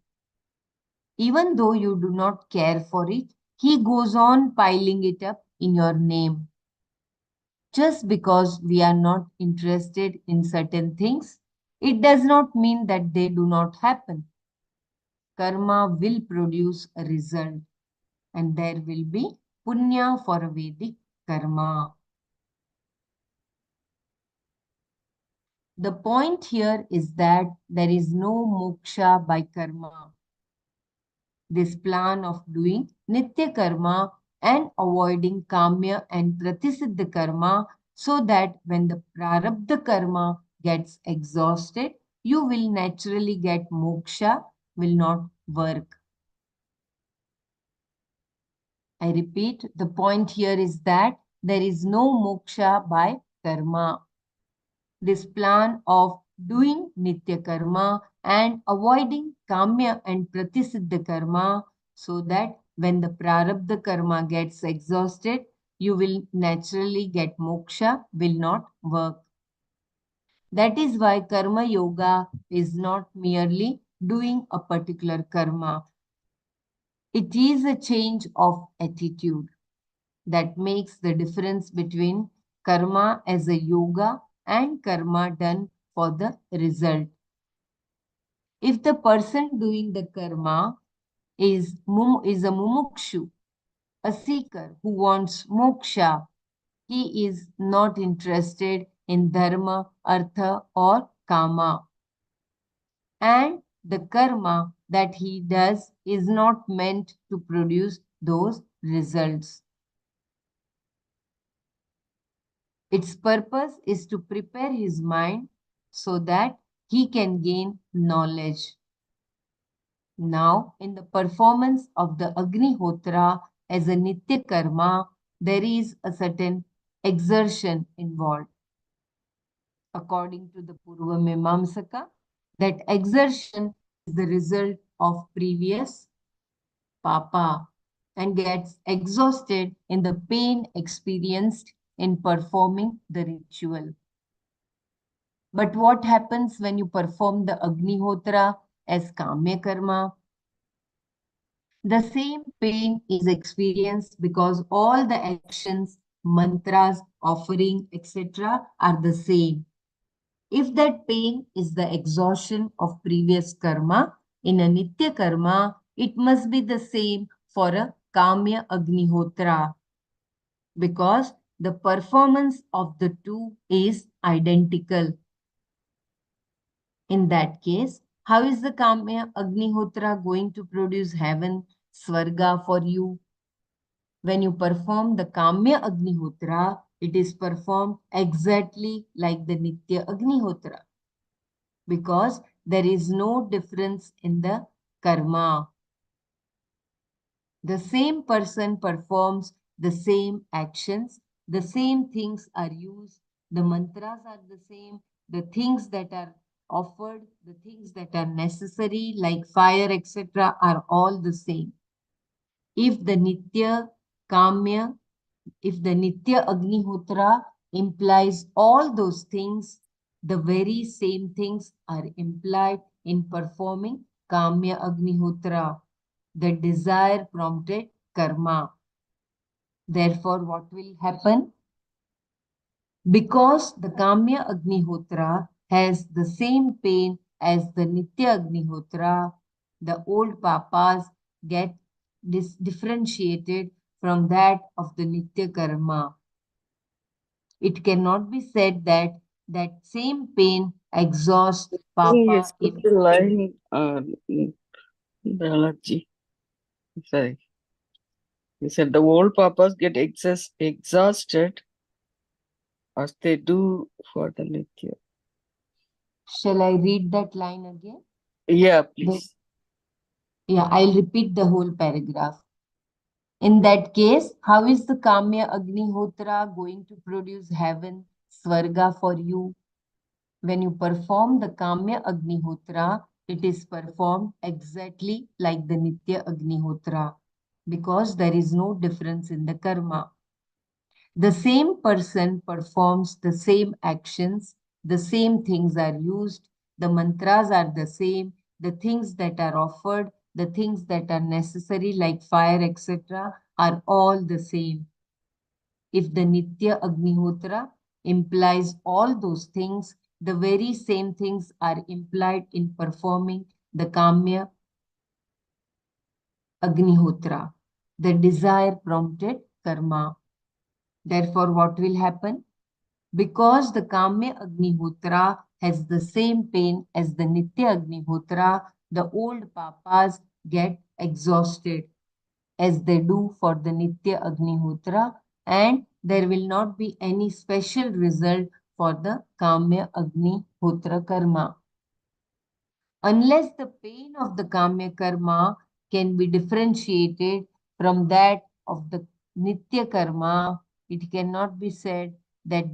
Even though you do not care for it, he goes on piling it up in your name. Just because we are not interested in certain things, it does not mean that they do not happen. Karma will produce a result, and there will be punya for a Vedic karma. The point here is that there is no moksha by karma. This plan of doing nitya karma and avoiding kamya and pratisiddha karma, so that when the prarabdha karma gets exhausted, you will naturally get moksha, will not work. I repeat, the point here is that there is no moksha by karma. This plan of doing nitya karma and avoiding kamya and pratisiddha karma, so that when the prarabdha karma gets exhausted, you will naturally get moksha, will not work. That is why karma yoga is not merely doing a particular karma. It is a change of attitude that makes the difference between karma as a yoga and karma done for the result. If the person doing the karma is a mumukshu, a seeker who wants moksha, he is not interested in dharma, artha or kama. And the karma that he does is not meant to produce those results. Its purpose is to prepare his mind so that he can gain knowledge. Now, in the performance of the Agnihotra as a Nitya Karma, there is a certain exertion involved. According to the Purva Mimamsaka, that exertion is the result of previous papa and gets exhausted in the pain experienced in performing the ritual. But what happens when you perform the Agnihotra as Kamya Karma? The same pain is experienced because all the actions, mantras, offering, etc. are the same. If that pain is the exhaustion of previous karma, in a Nitya karma, it must be the same for a Kamya Agnihotra because the performance of the two is identical. In that case, how is the Kamya Agnihotra going to produce heaven, Swarga for you? When you perform the Kamya Agnihotra, it is performed exactly like the Nitya Agnihotra because there is no difference in the karma. The same person performs the same actions, the same things are used, the mantras are the same, the things that are offered, the things that are necessary like fire, etc. are all the same. If the Nitya Kamya, if the Nitya Agnihotra implies all those things, the very same things are implied in performing Kamya Agnihotra, the desire prompted karma. Therefore, what will happen? Because the Kamya Agnihotra has the same pain as the Nitya Agnihotra, the old papas get differentiated from that of the Nitya Karma. It cannot be said that that same pain exhausts Yes, papa put in the line, Balaji. Sorry. You said the old papas get exhausted as they do for the Nitya. Shall I read that line again? Yeah, please. Yeah, I'll repeat the whole paragraph. In that case, how is the Kamya Agnihotra going to produce heaven, Swarga for you? When you perform the Kamya Agnihotra, it is performed exactly like the Nitya Agnihotra because there is no difference in the karma. The same person performs the same actions, the same things are used, the mantras are the same, the things that are offered, the things that are necessary like fire, etc., are all the same. If the Nitya Agnihotra implies all those things, the very same things are implied in performing the Kamya Agnihotra, the desire prompted karma. Therefore, what will happen? Because the Kamya Agnihotra has the same pain as the Nitya Agnihotra, the old papas get exhausted as they do for the Nitya Agnihotra, and there will not be any special result for the Kamya Agnihotra karma. Unless the pain of the Kamya karma can be differentiated from that of the Nitya karma, it cannot be said that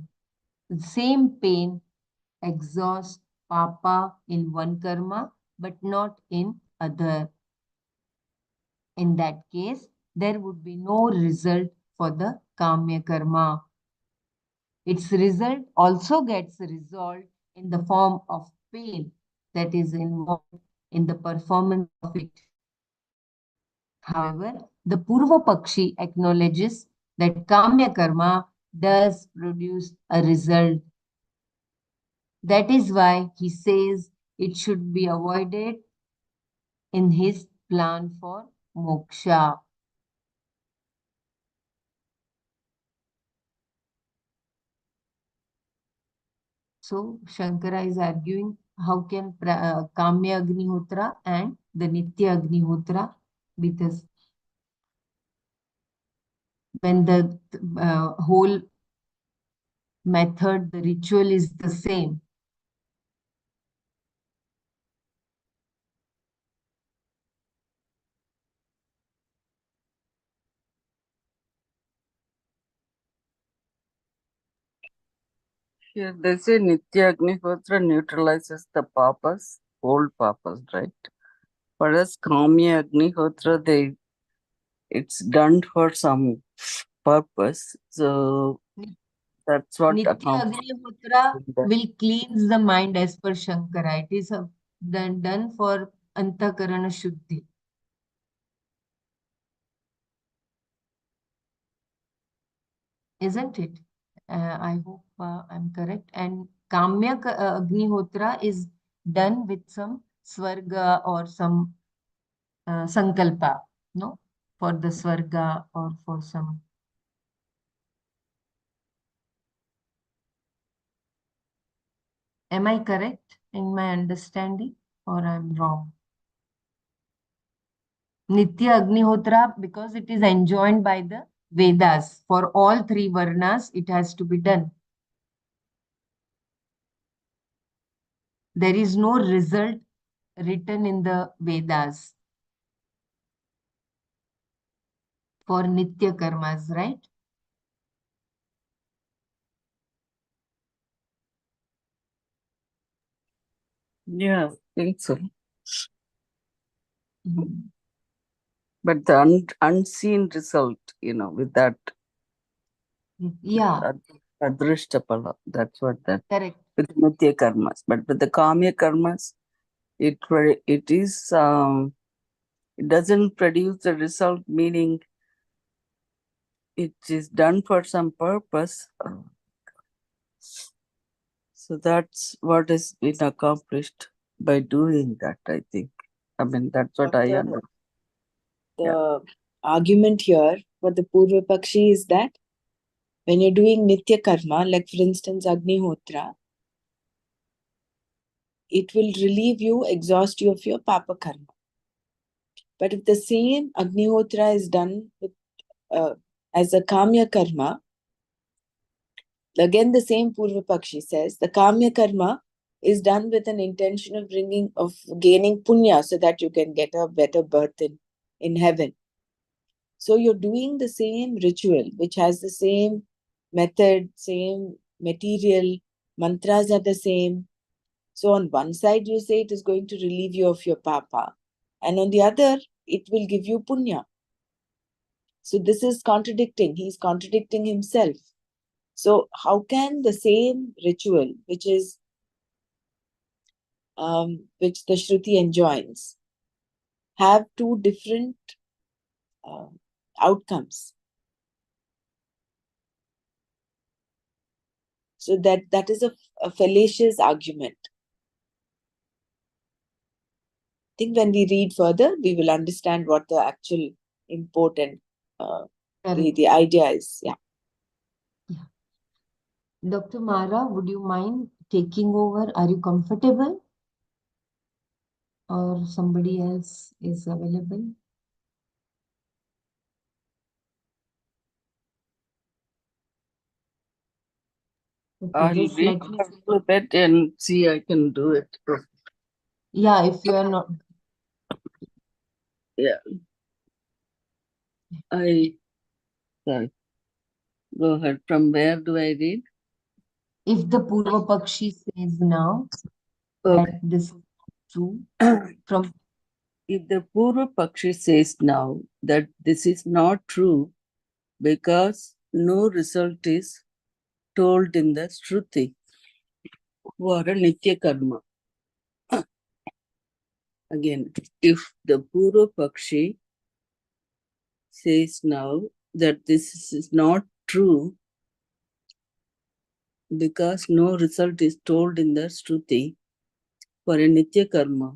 the same pain exhausts papa in one karma but not in other. In that case, there would be no result for the Kamya karma. Its result also gets resolved in the form of pain that is involved in the performance of it. However, the Purva Pakshi acknowledges that Kamya karma does produce a result. That is why he says it should be avoided in his plan for moksha. So Shankara is arguing how can Kamya Agnihotra and the Nitya Agnihotra be this when the whole method, the ritual is the same. Here they say Nitya Agnihotra neutralizes the papas, old papas, right? Whereas Kamya Agnihotra, it's done for some purpose. So that's what Nitya accomplished. Agnihotra will cleanse the mind as per Shankara. It is done for Antakarana Shuddhi. Isn't it? I hope I'm correct. And Kamya Agnihotra is done with some Swarga or some Sankalpa, no? For the Swarga or for some. Am I correct in my understanding or I'm wrong? Nitya Agnihotra, because it is enjoined by the Vedas. For all three Varnas, it has to be done. There is no result written in the Vedas for Nitya Karmas, right? Yeah, I think so. Mhm. But the unseen result, with that Yeah, Adrishtapala, that's what that, correct. with Nitya Karmas. But with the Kamya Karmas, it doesn't produce the result, meaning it is done for some purpose. So that's what has been accomplished by doing that, I think. I mean, that's what I understand. The argument here for the Purva Pakshi is that when you're doing Nitya Karma, like for instance Agnihotra, it will relieve you, exhaust you of your Papa Karma. But if the same Agnihotra is done with, as a Kamya Karma, again the same Purva Pakshi says, the Kamya Karma is done with an intention of gaining punya so that you can get a better birth in heaven. So you're doing the same ritual, which has the same method, same material, mantras are the same. So on one side, you say it is going to relieve you of your papa, and on the other, it will give you punya. So this is contradicting. He's contradicting himself. So how can the same ritual, which the Shruti enjoins, have two different outcomes? So that is a fallacious argument. I think when we read further, we will understand what the actual import and the idea is. Yeah. Yeah. Dr. Mara, would you mind taking over? Are you comfortable? Or somebody else is available? Okay, I'll just read let me. a little bit and see I can do it. Yeah, if you are not. Yeah. Sorry. Go ahead. From where do I read? If the Purva Pakshi says now Okay. that this is true, from If the Purva Pakshi says now that this is not true because no result is told in the Shruti for a Nitya Karma. Again, if the Purva Pakshi says now that this is not true because no result is told in the Shruti for a Nitya Karma,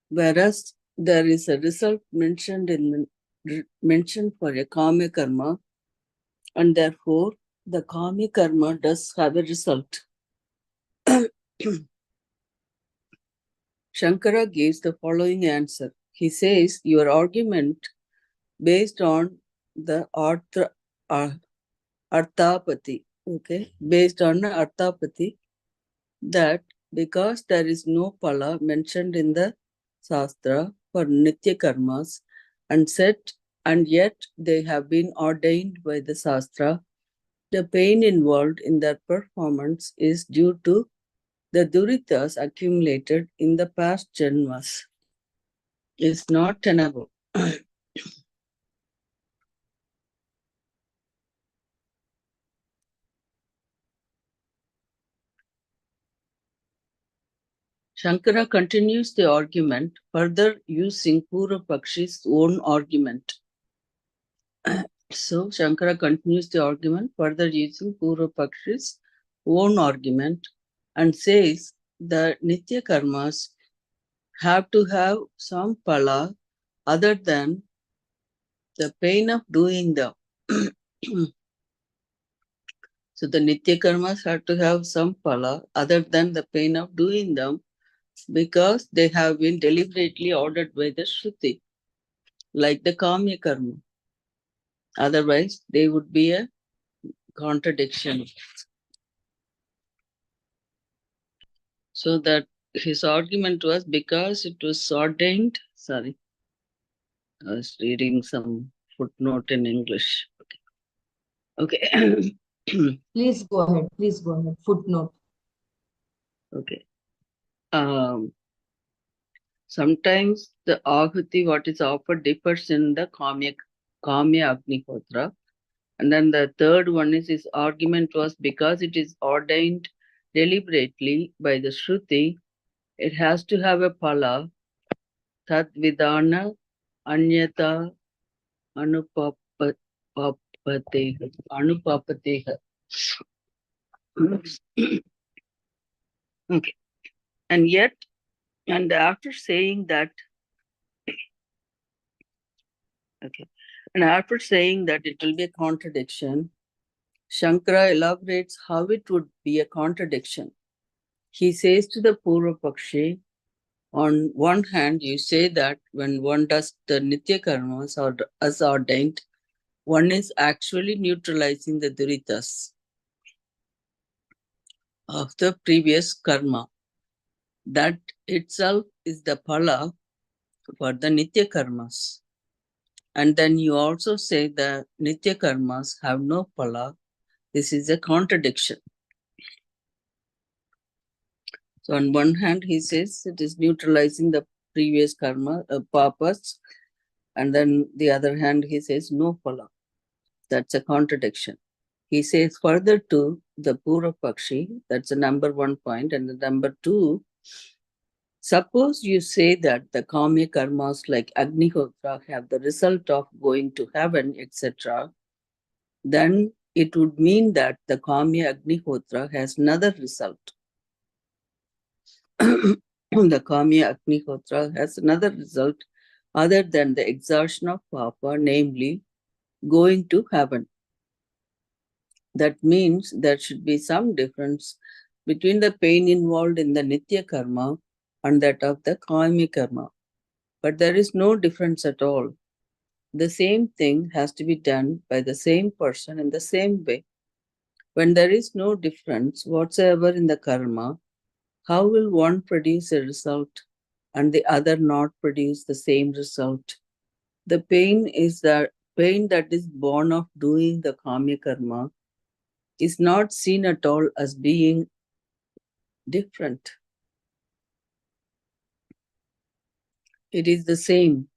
whereas there is a result mentioned for a Kama Karma, and therefore the Kama Karma does have a result. Shankara gives the following answer. He says, your argument based on the Arthapati, okay, based on the Arthapati, that because there is no pala mentioned in the Shastra for Nitya Karmas and yet they have been ordained by the Shastra, The pain involved in their performance is due to the duritas accumulated in the past janmas. Is not tenable. Shankara continues the argument, further using Purvapakshi's own argument. So Shankara continues the argument, further using Purvapakshi's own argument, and says that Nitya Karmas have to have some pala other than the pain of doing them. So the Nitya Karmas have to have some pala other than the pain of doing them, because they have been deliberately ordered by the Shruti, like the Kamya Karma. Otherwise, they would be a contradiction. So that his argument was because it was ordained. Sorry, I was reading some footnote in English. Okay. Please go ahead. Please go ahead. Footnote. Okay. Sometimes the ahuti, what is offered, differs in the Kamya Agnihotra. And then the third one is his argument was because it is ordained deliberately by the Shruti, it has to have a pala, tad vidana anyata anupapateha. Okay. And yet, and after saying that, okay, and after saying that it will be a contradiction, Shankara elaborates how it would be a contradiction. He says to the Purvapakshi, on one hand, you say that when one does the Nitya Karmas or as ordained, one is actually neutralizing the Duritas of the previous karma. That itself is the phala for the Nitya Karmas. And then you also say that Nitya Karmas have no phala. This is a contradiction. So on one hand, he says it is neutralizing the previous karma, papas, and then the other hand, he says no phala. That's a contradiction. He says further to the Purvapakshi, that's the number 1 point, and the number 2, suppose you say that the Kamya karmas like Agnihotra have the result of going to heaven, etc., then it would mean that the Kamya Agnihotra has another result. The Kamya Agnihotra has another result other than the exertion of Papa, namely going to heaven. That means there should be some difference between the pain involved in the Nitya Karma and that of the Kamya Karma. But there is no difference at all. The same thing has to be done by the same person in the same way. When there is no difference whatsoever in the karma, how will one produce a result and the other not produce the same result? The pain is the pain that is born of doing the Kamya Karma is not seen at all as being different. It is the same.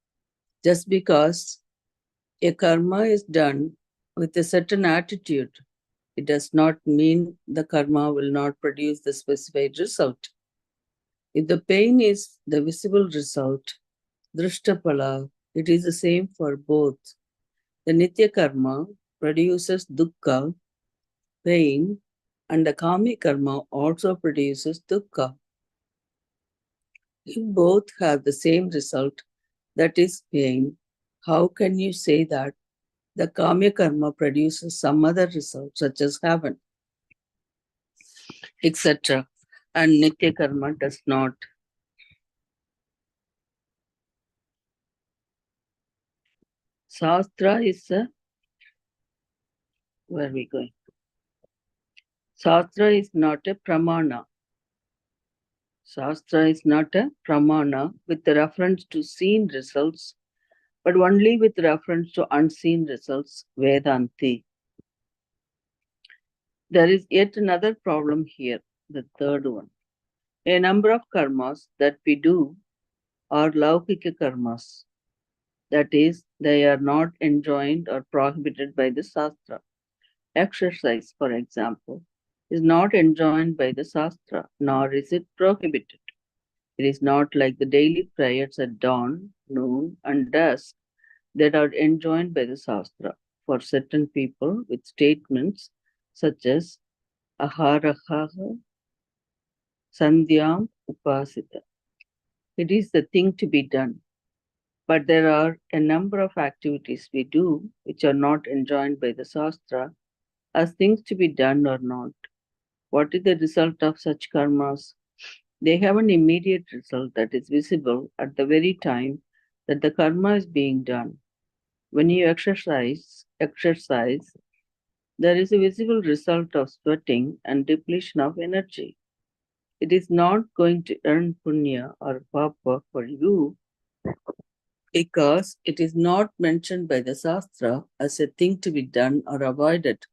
Just because a karma is done with a certain attitude, it does not mean the karma will not produce the specified result. If the pain is the visible result, drishtapala, it is the same for both. The Nitya karma produces dukkha, pain, and the Kami karma also produces dukkha. If both have the same result, that is pain, how can you say that the Kamya karma produces some other result, such as heaven, etc., and Nitya karma does not? Shastra is a, where are we going? Shastra is not a pramana. Shastra is not a pramana with reference to seen results, but only with reference to unseen results, Vedanti. There is yet another problem here, the third one. A number of karmas that we do are laukika karmas. That is, they are not enjoined or prohibited by the Shastra. Exercise, for example, is not enjoined by the Shastra, nor is it prohibited. It is not like the daily prayers at dawn, noon, and dusk that are enjoined by the Shastra for certain people with statements such as aharaha sandhyam upasita. It is the thing to be done. But there are a number of activities we do which are not enjoined by the Shastra as things to be done or not. What is the result of such karmas? They have an immediate result that is visible at the very time that the karma is being done. When you exercise, there is a visible result of sweating and depletion of energy. It is not going to earn punya or papa for you because it is not mentioned by the Shastra as a thing to be done or avoided.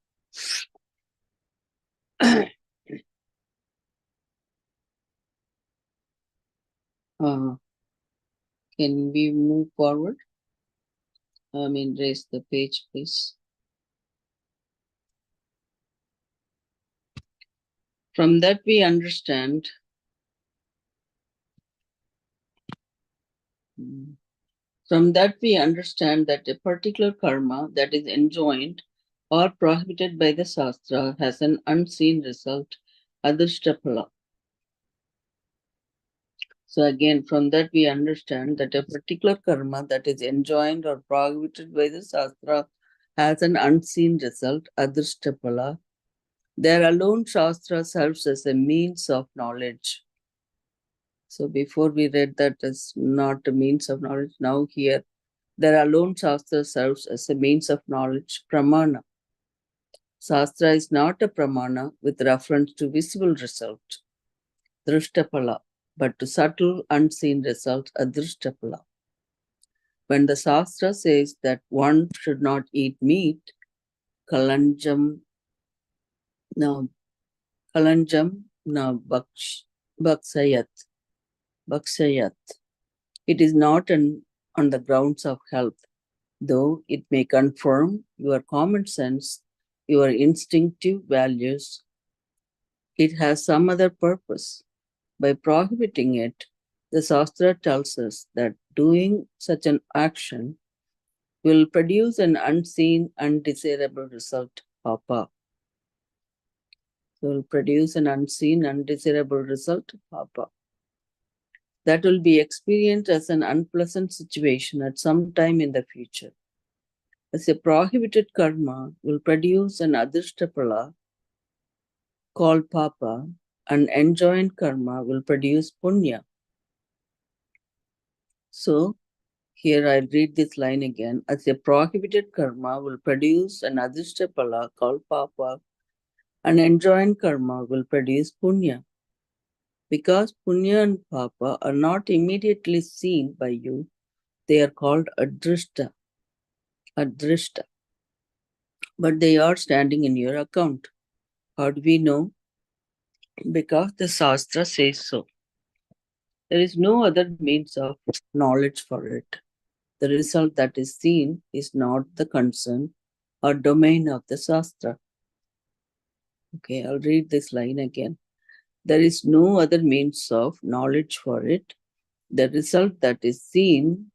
Can we move forward? Raise the page, please. From that we understand that a particular karma that is enjoined or prohibited by the Shastra has an unseen result, adhishtapala. So again, from that we understand that a particular karma that is enjoined or prohibited by the Shastra has an unseen result, adhishtapala. There alone Shastra serves as a means of knowledge. So before we read that as not a means of knowledge, now here, there alone Shastra serves as a means of knowledge, pramana. Shastra is not a pramana with reference to visible result, drishtapala, but to subtle, unseen result, adrishtapala. When the Shastra says that one should not eat meat, kalanjam na baksayat. It is not on the grounds of health, though it may confirm your common sense, your instinctive values. It has some other purpose. By prohibiting it, the Shastra tells us that doing such an action will produce an unseen, undesirable result, papa. Will produce an unseen, undesirable result, papa. That will be experienced as an unpleasant situation at some time in the future. As a prohibited karma will produce an adhishtapala called papa, and enjoined karma will produce punya. So, here I'll read this line again. As a prohibited karma will produce an adhishtapala called papa, and enjoined karma will produce punya. Because punya and papa are not immediately seen by you, they are called adrishta. But they are standing in your account. How do we know? Because the Shastra says so. There is no other means of knowledge for it. The result that is seen is not the concern or domain of the Shastra. Okay, I'll read this line again. There is no other means of knowledge for it. The result that is seen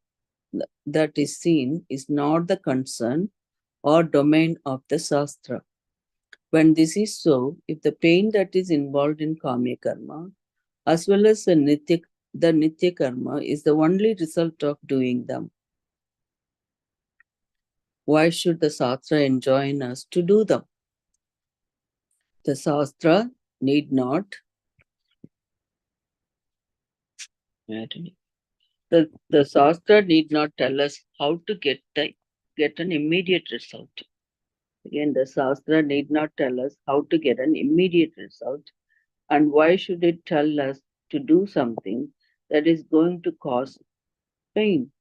is not the concern or domain of the Shastra. When this is so, if the pain that is involved in Kamya Karma, as well as the Nitya Karma, is the only result of doing them, why should the Shastra enjoin us to do them? The Shastra need not. The Shastra need not tell us how to get an immediate result. Again, the Shastra need not tell us how to get an immediate result. And why should it tell us to do something that is going to cause pain?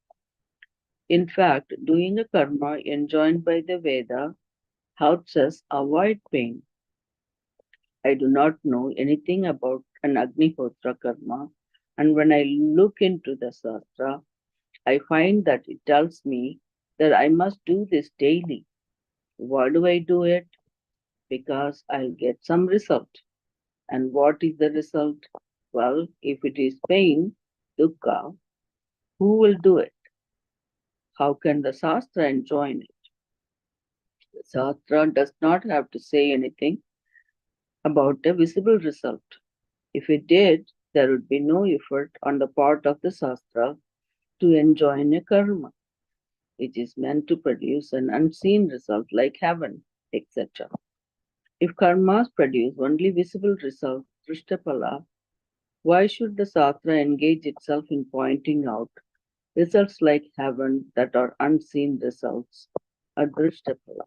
In fact, doing a karma enjoined by the Veda helps us avoid pain. I do not know anything about an Agnihotra karma, and when I look into the Shastra, I find that it tells me that I must do this daily. Why do I do it? Because I'll get some result. And what is the result? Well, if it is pain, dukkha, who will do it? How can the Shastra enjoin it? The Shastra does not have to say anything about a visible result. If it did, there would be no effort on the part of the Shastra to enjoin a karma, which is meant to produce an unseen result like heaven, etc. If karmas produce only visible results, Drishtapala, why should the Shastra engage itself in pointing out results like heaven that are unseen results, Adrishtapala?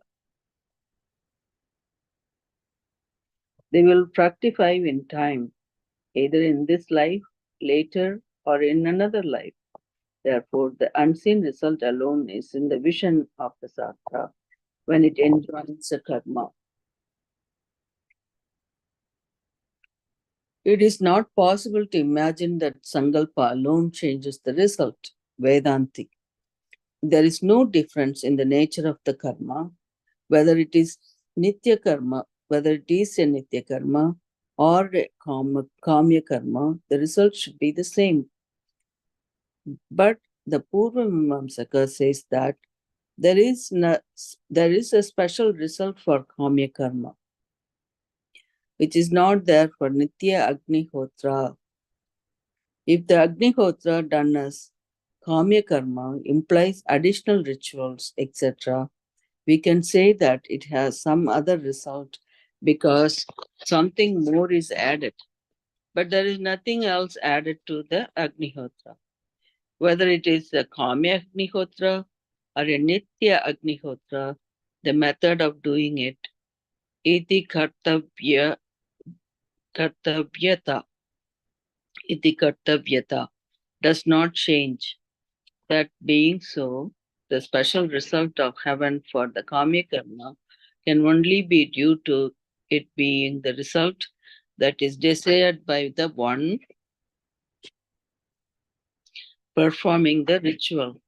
They will fructify in time, either in this life, later, or in another life. Therefore, the unseen result alone is in the vision of the Shastra when it enjoins the karma. It is not possible to imagine that Sankalpa alone changes the result. Vedanti. There is no difference in the nature of the karma, whether it is Nitya karma, whether it is a Nitya karma or a Kamya karma, the result should be the same. But the Purva Mimamsaka says that there is a special result for Kamya karma, which is not there for Nitya Agnihotra. If the Agnihotra done as Kamya karma implies additional rituals, etc., we can say that it has some other result because something more is added. But there is nothing else added to the Agnihotra. Whether it is a Kamya Agnihotra or a Nitya Agnihotra, the method of doing it, iti kartavyata, does not change. That being so, the special result of heaven for the Kamya karma can only be due to it being the result that is desired by the one performing the ritual.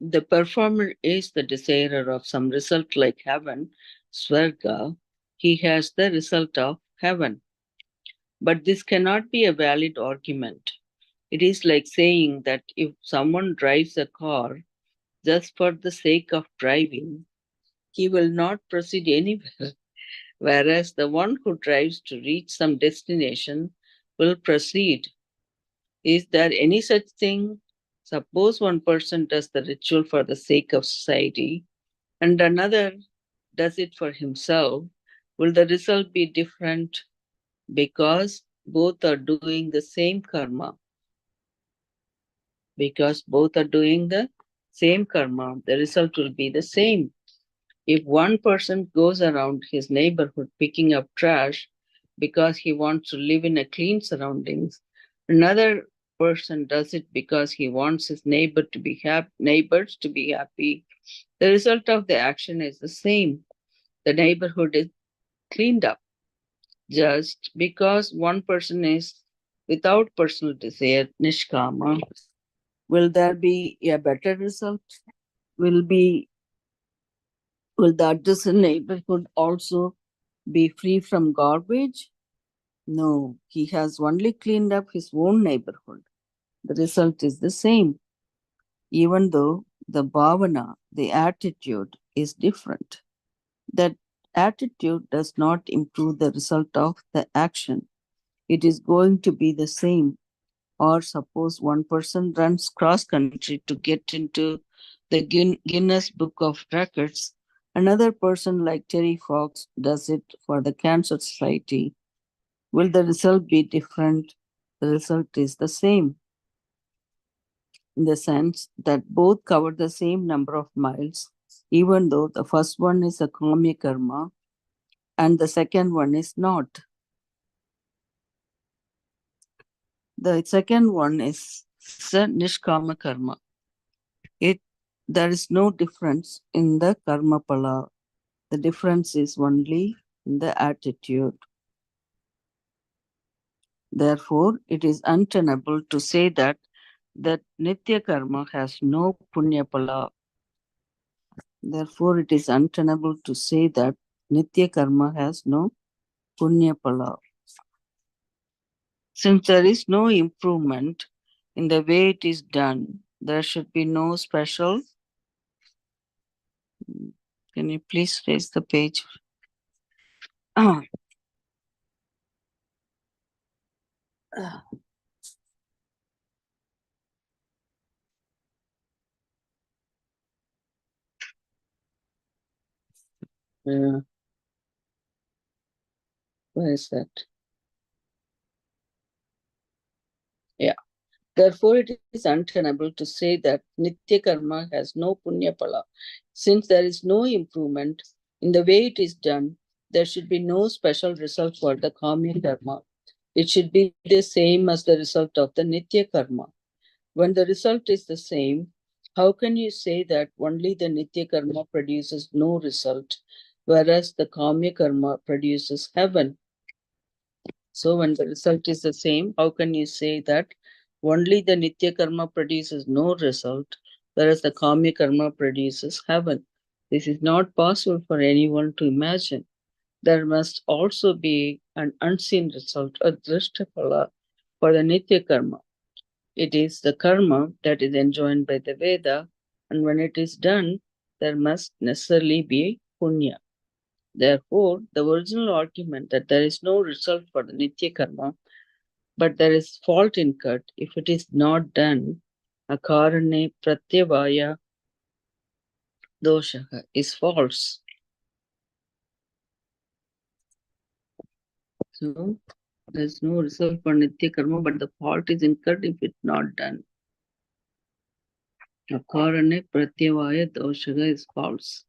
The performer is the desirer of some result like heaven, Swarga. He has the result of heaven. But this cannot be a valid argument. It is like saying that if someone drives a car just for the sake of driving, he will not proceed anywhere, whereas the one who drives to reach some destination will proceed. Is there any such thing? Suppose one person does the ritual for the sake of society and another does it for himself. Will the result be different? Because both are doing the same karma. Because both are doing the same karma, the result will be the same. If one person goes around his neighborhood picking up trash because he wants to live in a clean surroundings, another person does it because he wants his neighbors to be happy, the result of the action is the same. The neighborhood is cleaned up. Just because one person is without personal desire, nishkama, will there be a better result? Will the adjacent neighborhood also be free from garbage? No, he has only cleaned up his own neighborhood. The result is the same, even though the bhavana, the attitude, is different. That attitude does not improve the result of the action. It is going to be the same. Or suppose one person runs cross country to get into the Guinness Book of Records. Another person, like Terry Fox, does it for the Cancer Society. Will the result be different? The result is the same, in the sense that both cover the same number of miles, even though the first one is a Kamya karma and the second one is not. The second one is Nishkama karma. There is no difference in the karma pala. The difference is only the attitude. Therefore, it is untenable to say that Nitya Karma has no Punya Phala. Therefore, it is untenable to say that Nitya Karma has no Punya Phala. Since there is no improvement in the way it is done, there should be no special. Can you please raise the page? Where is that? Yeah. Therefore, it is untenable to say that Nitya Karma has no Punya Phala. Since there is no improvement in the way it is done, there should be no special result for the Kamya Karma. It should be the same as the result of the Nitya Karma. When the result is the same, how can you say that only the Nitya Karma produces no result, whereas the Kamya Karma produces heaven? So when the result is the same, how can you say that only the Nitya Karma produces no result, whereas the Kamya Karma produces heaven? This is not possible for anyone to imagine. There must also be an unseen result, a Drishtapala, for the Nitya Karma. It is the karma that is enjoined by the Veda, and when it is done, there must necessarily be punya. Therefore, the original argument that there is no result for the Nitya Karma, but there is fault incurred if it is not done, akarane pratyavaya doshaha, is false. So, there is no result for Nitya Karma, but the fault is incurred if it's not done. Akarane pratyavaya doshaha is false.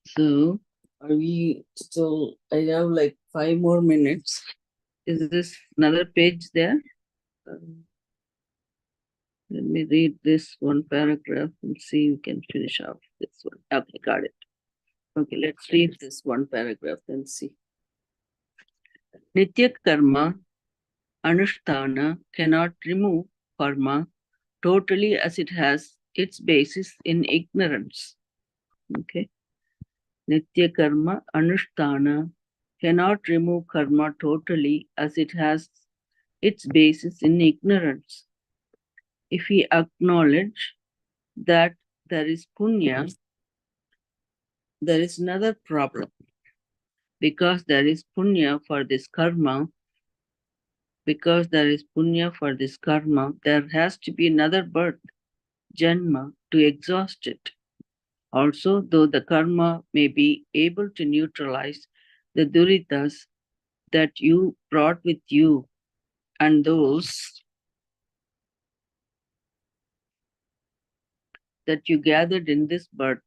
So, are we still? I have like 5 more minutes. Is this another page there? Let me read this one paragraph and see if we can finish off this one. Okay, got it. Okay, let's read this one paragraph and see. Nitya karma anushtana cannot remove karma totally as it has its basis in ignorance. Okay. Nitya karma anushtana cannot remove karma totally as it has its basis in ignorance. If we acknowledge that there is punya, there is another problem. Because there is punya for this karma, there has to be another birth, janma, to exhaust it. Also, though the karma may be able to neutralize the duritas that you brought with you and those that you gathered in this birth,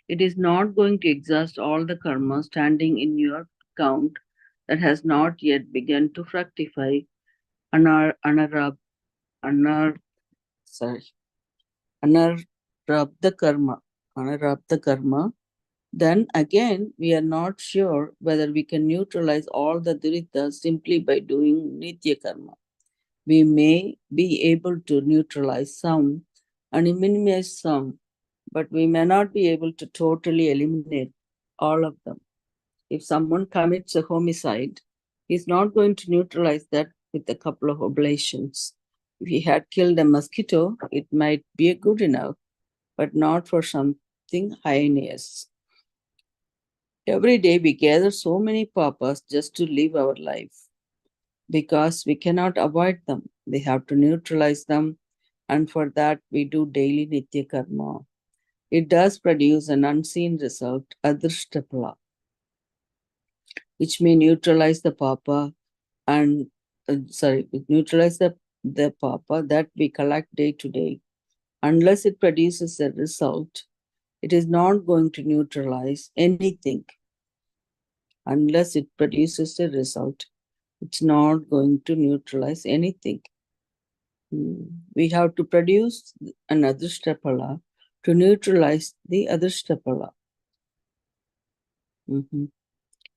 it is not going to exhaust all the karma standing in your account that has not yet begun to fructify anarabdha karma. Then again, we are not sure whether we can neutralize all the duritas simply by doing nitya karma. We may be able to neutralize some and minimize some, but we may not be able to totally eliminate all of them. If someone commits a homicide, he's not going to neutralize that with a couple of oblations. If he had killed a mosquito, it might be good enough, but not for something heinous. Every day we gather so many papas just to live our life because we cannot avoid them. They have to neutralize them, and for that we do daily nitya karma. It does produce an unseen result, adrishtapala, which may neutralize the papa and neutralize the papa that we collect day to day. Unless it produces a result, it is not going to neutralize anything. Unless it produces a result, it's not going to neutralize anything. We have to produce an adrishtapala to neutralize the adrishtapala.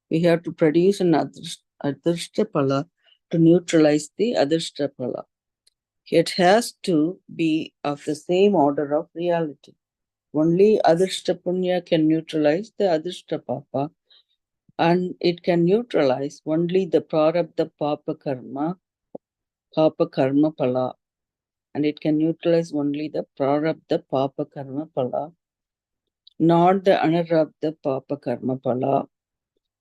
We have to produce an adrishtapala to neutralize the adrishtapala. It has to be of the same order of reality. Only adrishtapunya can neutralize the adrishtapapa, and it can neutralize only the prarabdha papa karma pala, and it can neutralize only the prarabdha papa karma pala, not the anarabdha papa karma pala.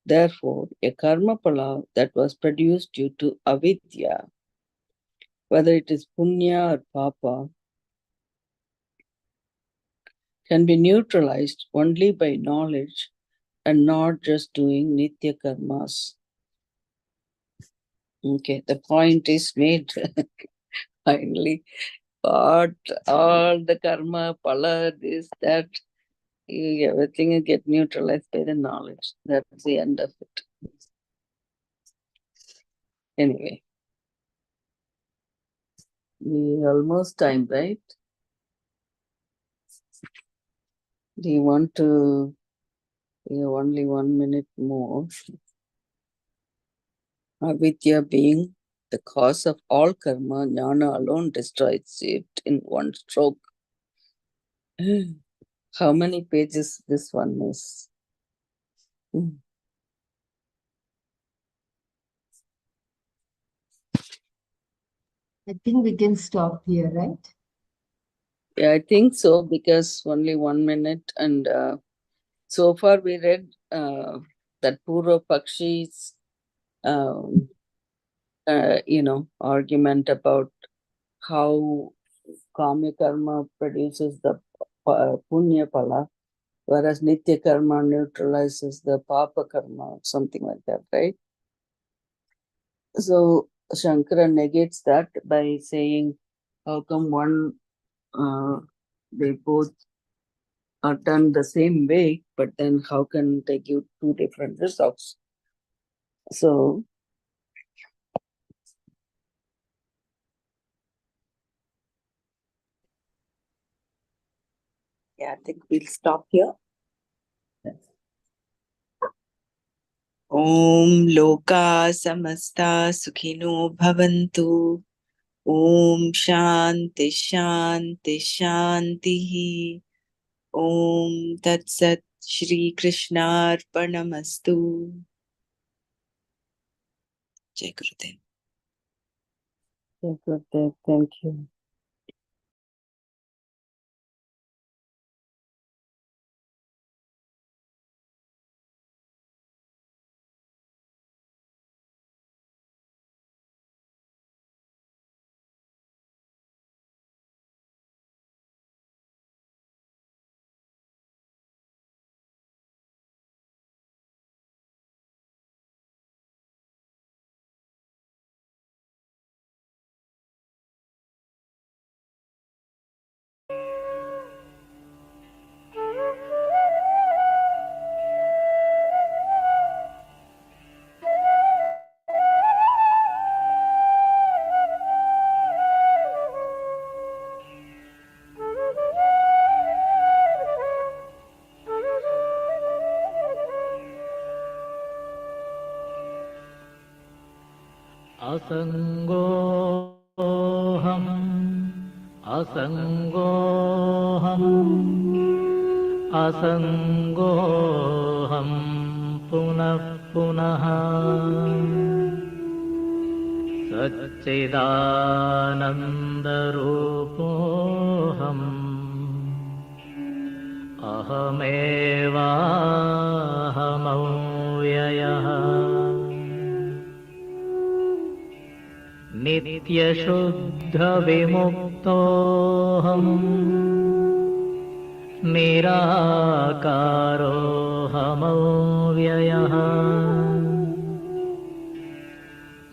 Therefore, a karma pala that was produced due to avidya, whether it is punya or papa, can be neutralized only by knowledge and not just doing nitya karmas. Okay, the point is made finally. But all the karma, pala, this, that, everything will get neutralized by the knowledge. That's the end of it. Anyway, we almost time, right? Do you want to? We have only 1 minute more. Avidya being the cause of all karma, jnana alone destroys it in one stroke. How many pages this one is? I think we can stop here, right? Yeah, I think so, because only 1 minute, and so far we read that Purva Pakshi's argument about how Kama karma produces the punya pala, whereas nitya karma neutralizes the papa karma, something like that, right? So Shankara negates that by saying, how come one, they both are done the same way, but then how can they give two different results? So Yeah, I think we'll stop here. Om Loka Samasta Sukhino Bhavantu. Om Shanti Shanti Shanti. Om Tat Sat Shri Krishna Arpanamastu. Jai Gurudev. thank you. असङ्गोऽहं पुनः पुनः सच्चिदानन्दरूपोऽहम् अहमेवाहमव्ययः नित्यशुद्धविमुक्तोऽहम् निराकारोऽहमव्ययः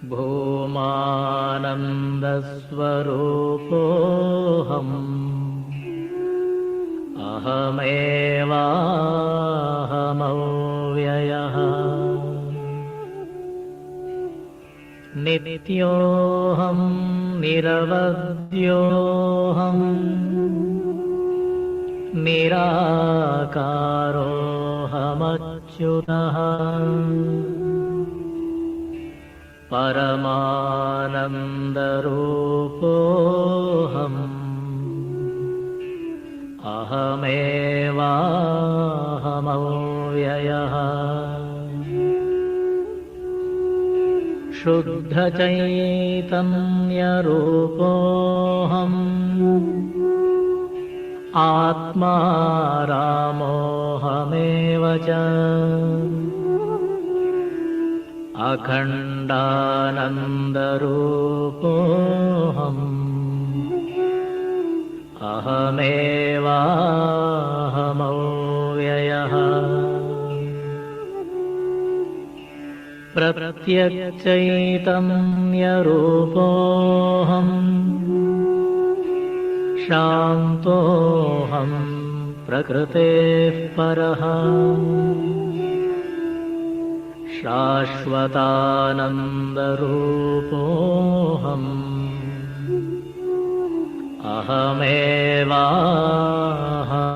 भूमानन्दस्वरूपोऽहम् अहमेवाहमव्ययः नित्योऽहं निरवध्योऽहम् निराकारोऽहमव्ययः परमानन्दरूपोऽहमच्युतः परमानन्दरूपोऽहम् अहमेवाहमव्ययः शुद्धचैतन्यरूपोऽहम् आत्मा रामोऽहमेव च अखण्डानन्दरूपोऽहम् अहमेवाहमव्ययः प्रत्यक्षचैतन्यरूपोऽहम् शान्तोऽहं प्रकृतेः परः शाश्वतानन्दरूपोऽहम्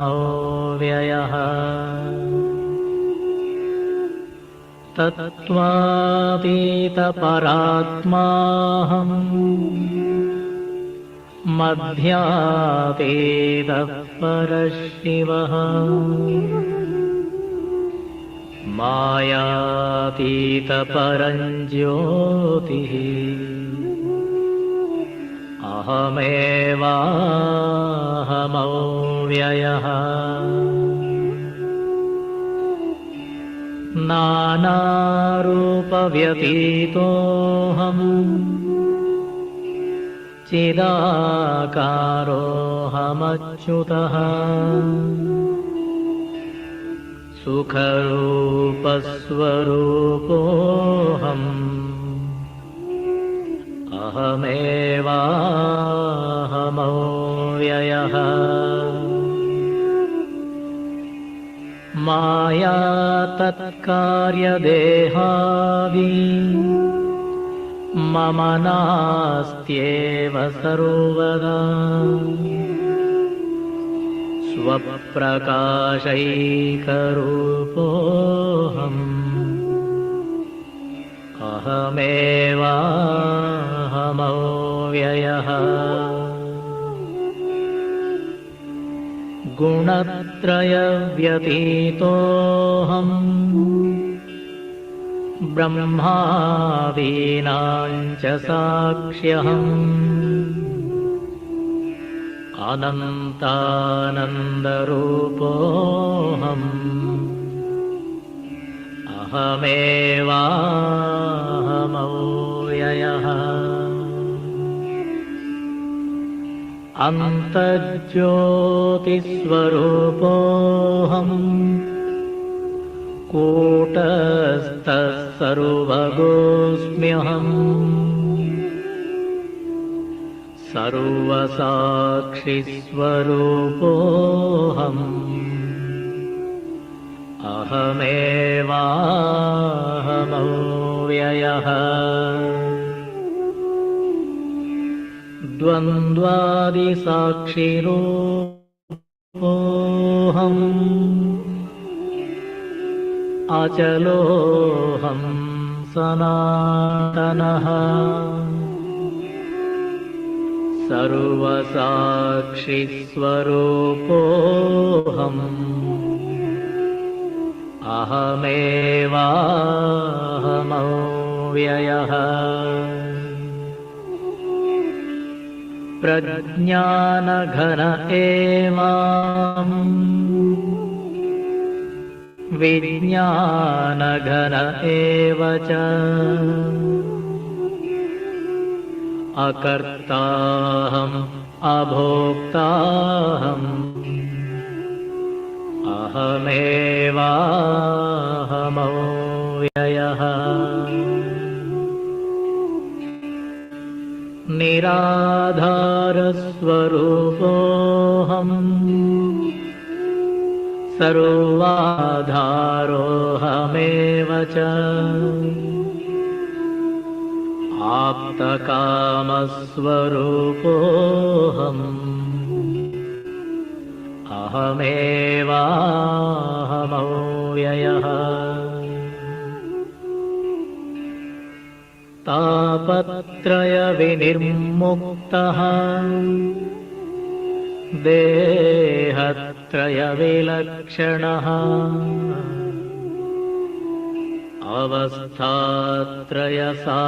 अहमेवाहमव्ययः तत्त्वातीतपरात्माहम् मध्यातीतः परशिवः मायातीतपरञ्ज्योतिः अहमेवाहमव्ययः नानारूपव्यतीतोऽहम् चिदाकारोऽहमच्युतः सुखरूपस्वरूपोऽहम् अहमेवाहमव्ययः माया तत्कार्यदेहादि मम नास्त्येव सर्वदा स्वप्रकाशैकरूपोऽहम् अहमेवाहमव्ययः गुणत्रयव्यतीतोऽहम् ब्रह्मादीनां च साक्ष्यहम् अनन्तानन्दरूपोऽहम् अहमेवाहमव्ययः अन्तर्ज्योतिस्वरूपोऽहम् कूटस्थः सर्वगोऽस्म्यहम् सर्वसाक्षिस्वरूपोऽहम् अहमेवाहमव्ययः द्वन्द्वादिसाक्षिरूपोऽहम् अचलोऽहं सनातनः सर्वसाक्षिस्वरूपोऽहम् अहमेवाहमव्ययः प्रज्ञानघन एवाम् विज्ञानघन एव च अकर्ताहम् अभोक्ताहम् अहमेवाहमव्ययः निराधारस्वरूपोऽहम् सर्वाधारोऽहमेव च आप्तकामस्वरूपोऽहम् अहमेवाहमव्ययः व्ययः तापत्रयविनिर्मुक्तः देहत्रयविलक्षणः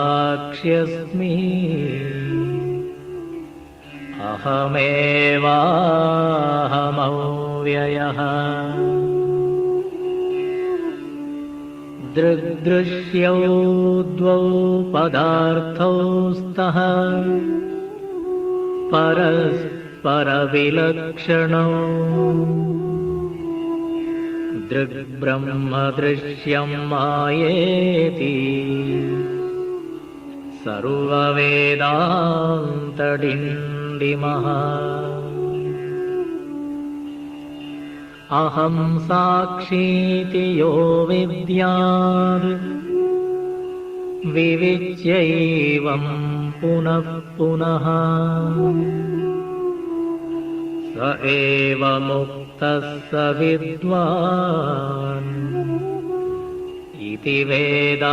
अवस्थात्रयसाक्ष्यस्मि अहमेवाहमव्ययः दृग्दृश्यौ द्वौ पदार्थौ स्तः परस्परविलक्षणौ दृग्ब्रह्मदृश्यं मायेति सर्ववेदान्तडिण्डिमः अहं साक्षीति यो विद्यात् विविच्यैवं पुनः पुनः स एव मुक्तः स विद्वान् इति वेदान्तडिण्डिमः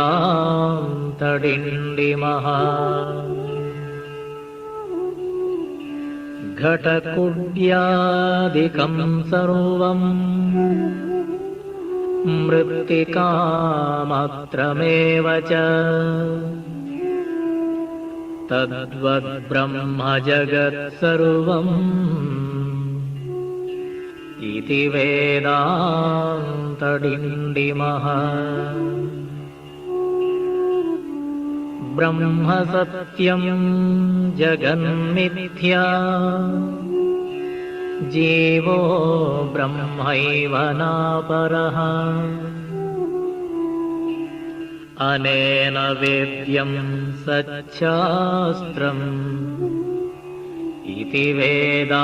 घटकुड्यादिकं सर्वं मृत्तिकामात्रमेव च तद्वद्ब्रह्म जगत्सर्वम् इति वेदान्तडिण्डिमः ब्रह्म सत्यं जगन्मिथ्या जीवो ब्रह्मैव नापरः अनेन वेद्यं सच्छास्त्रम् इति वेदान्तडिण्डिमः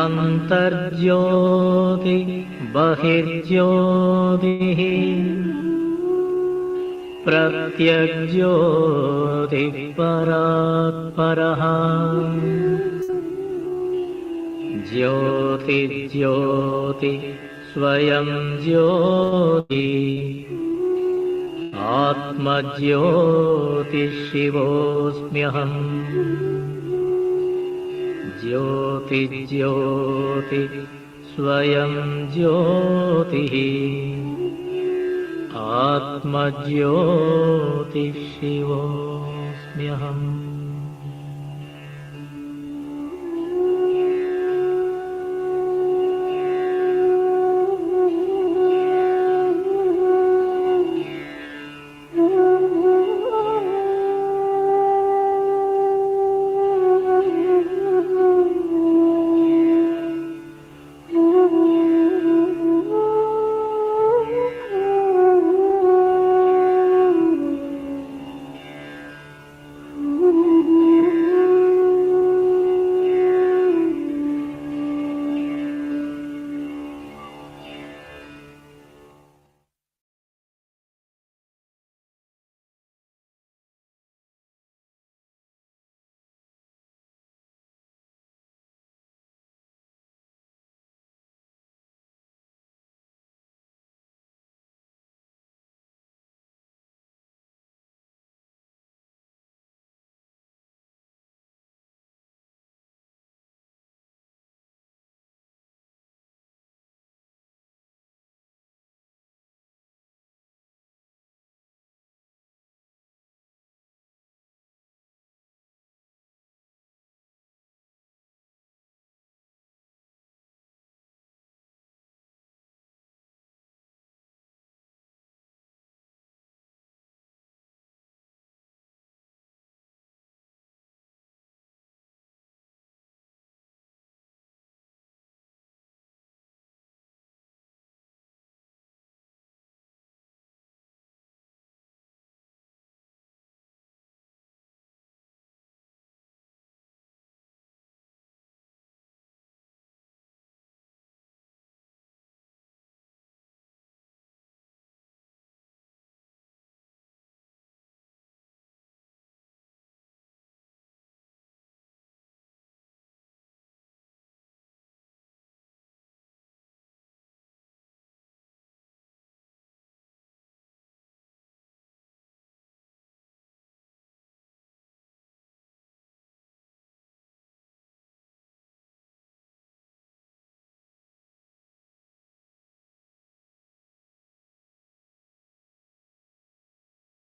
अन्तर्ज्योति बहिर्ज्योतिः प्रत्यग्ज्योतिः परात्परः ज्योतिज्योति स्वयं ज्योति आत्मज्योतिशिवोऽस्म्यहम् ज्योतिज्योति स्वयं ज्योतिः आत्मज्योतिशिवोऽस्म्यहम्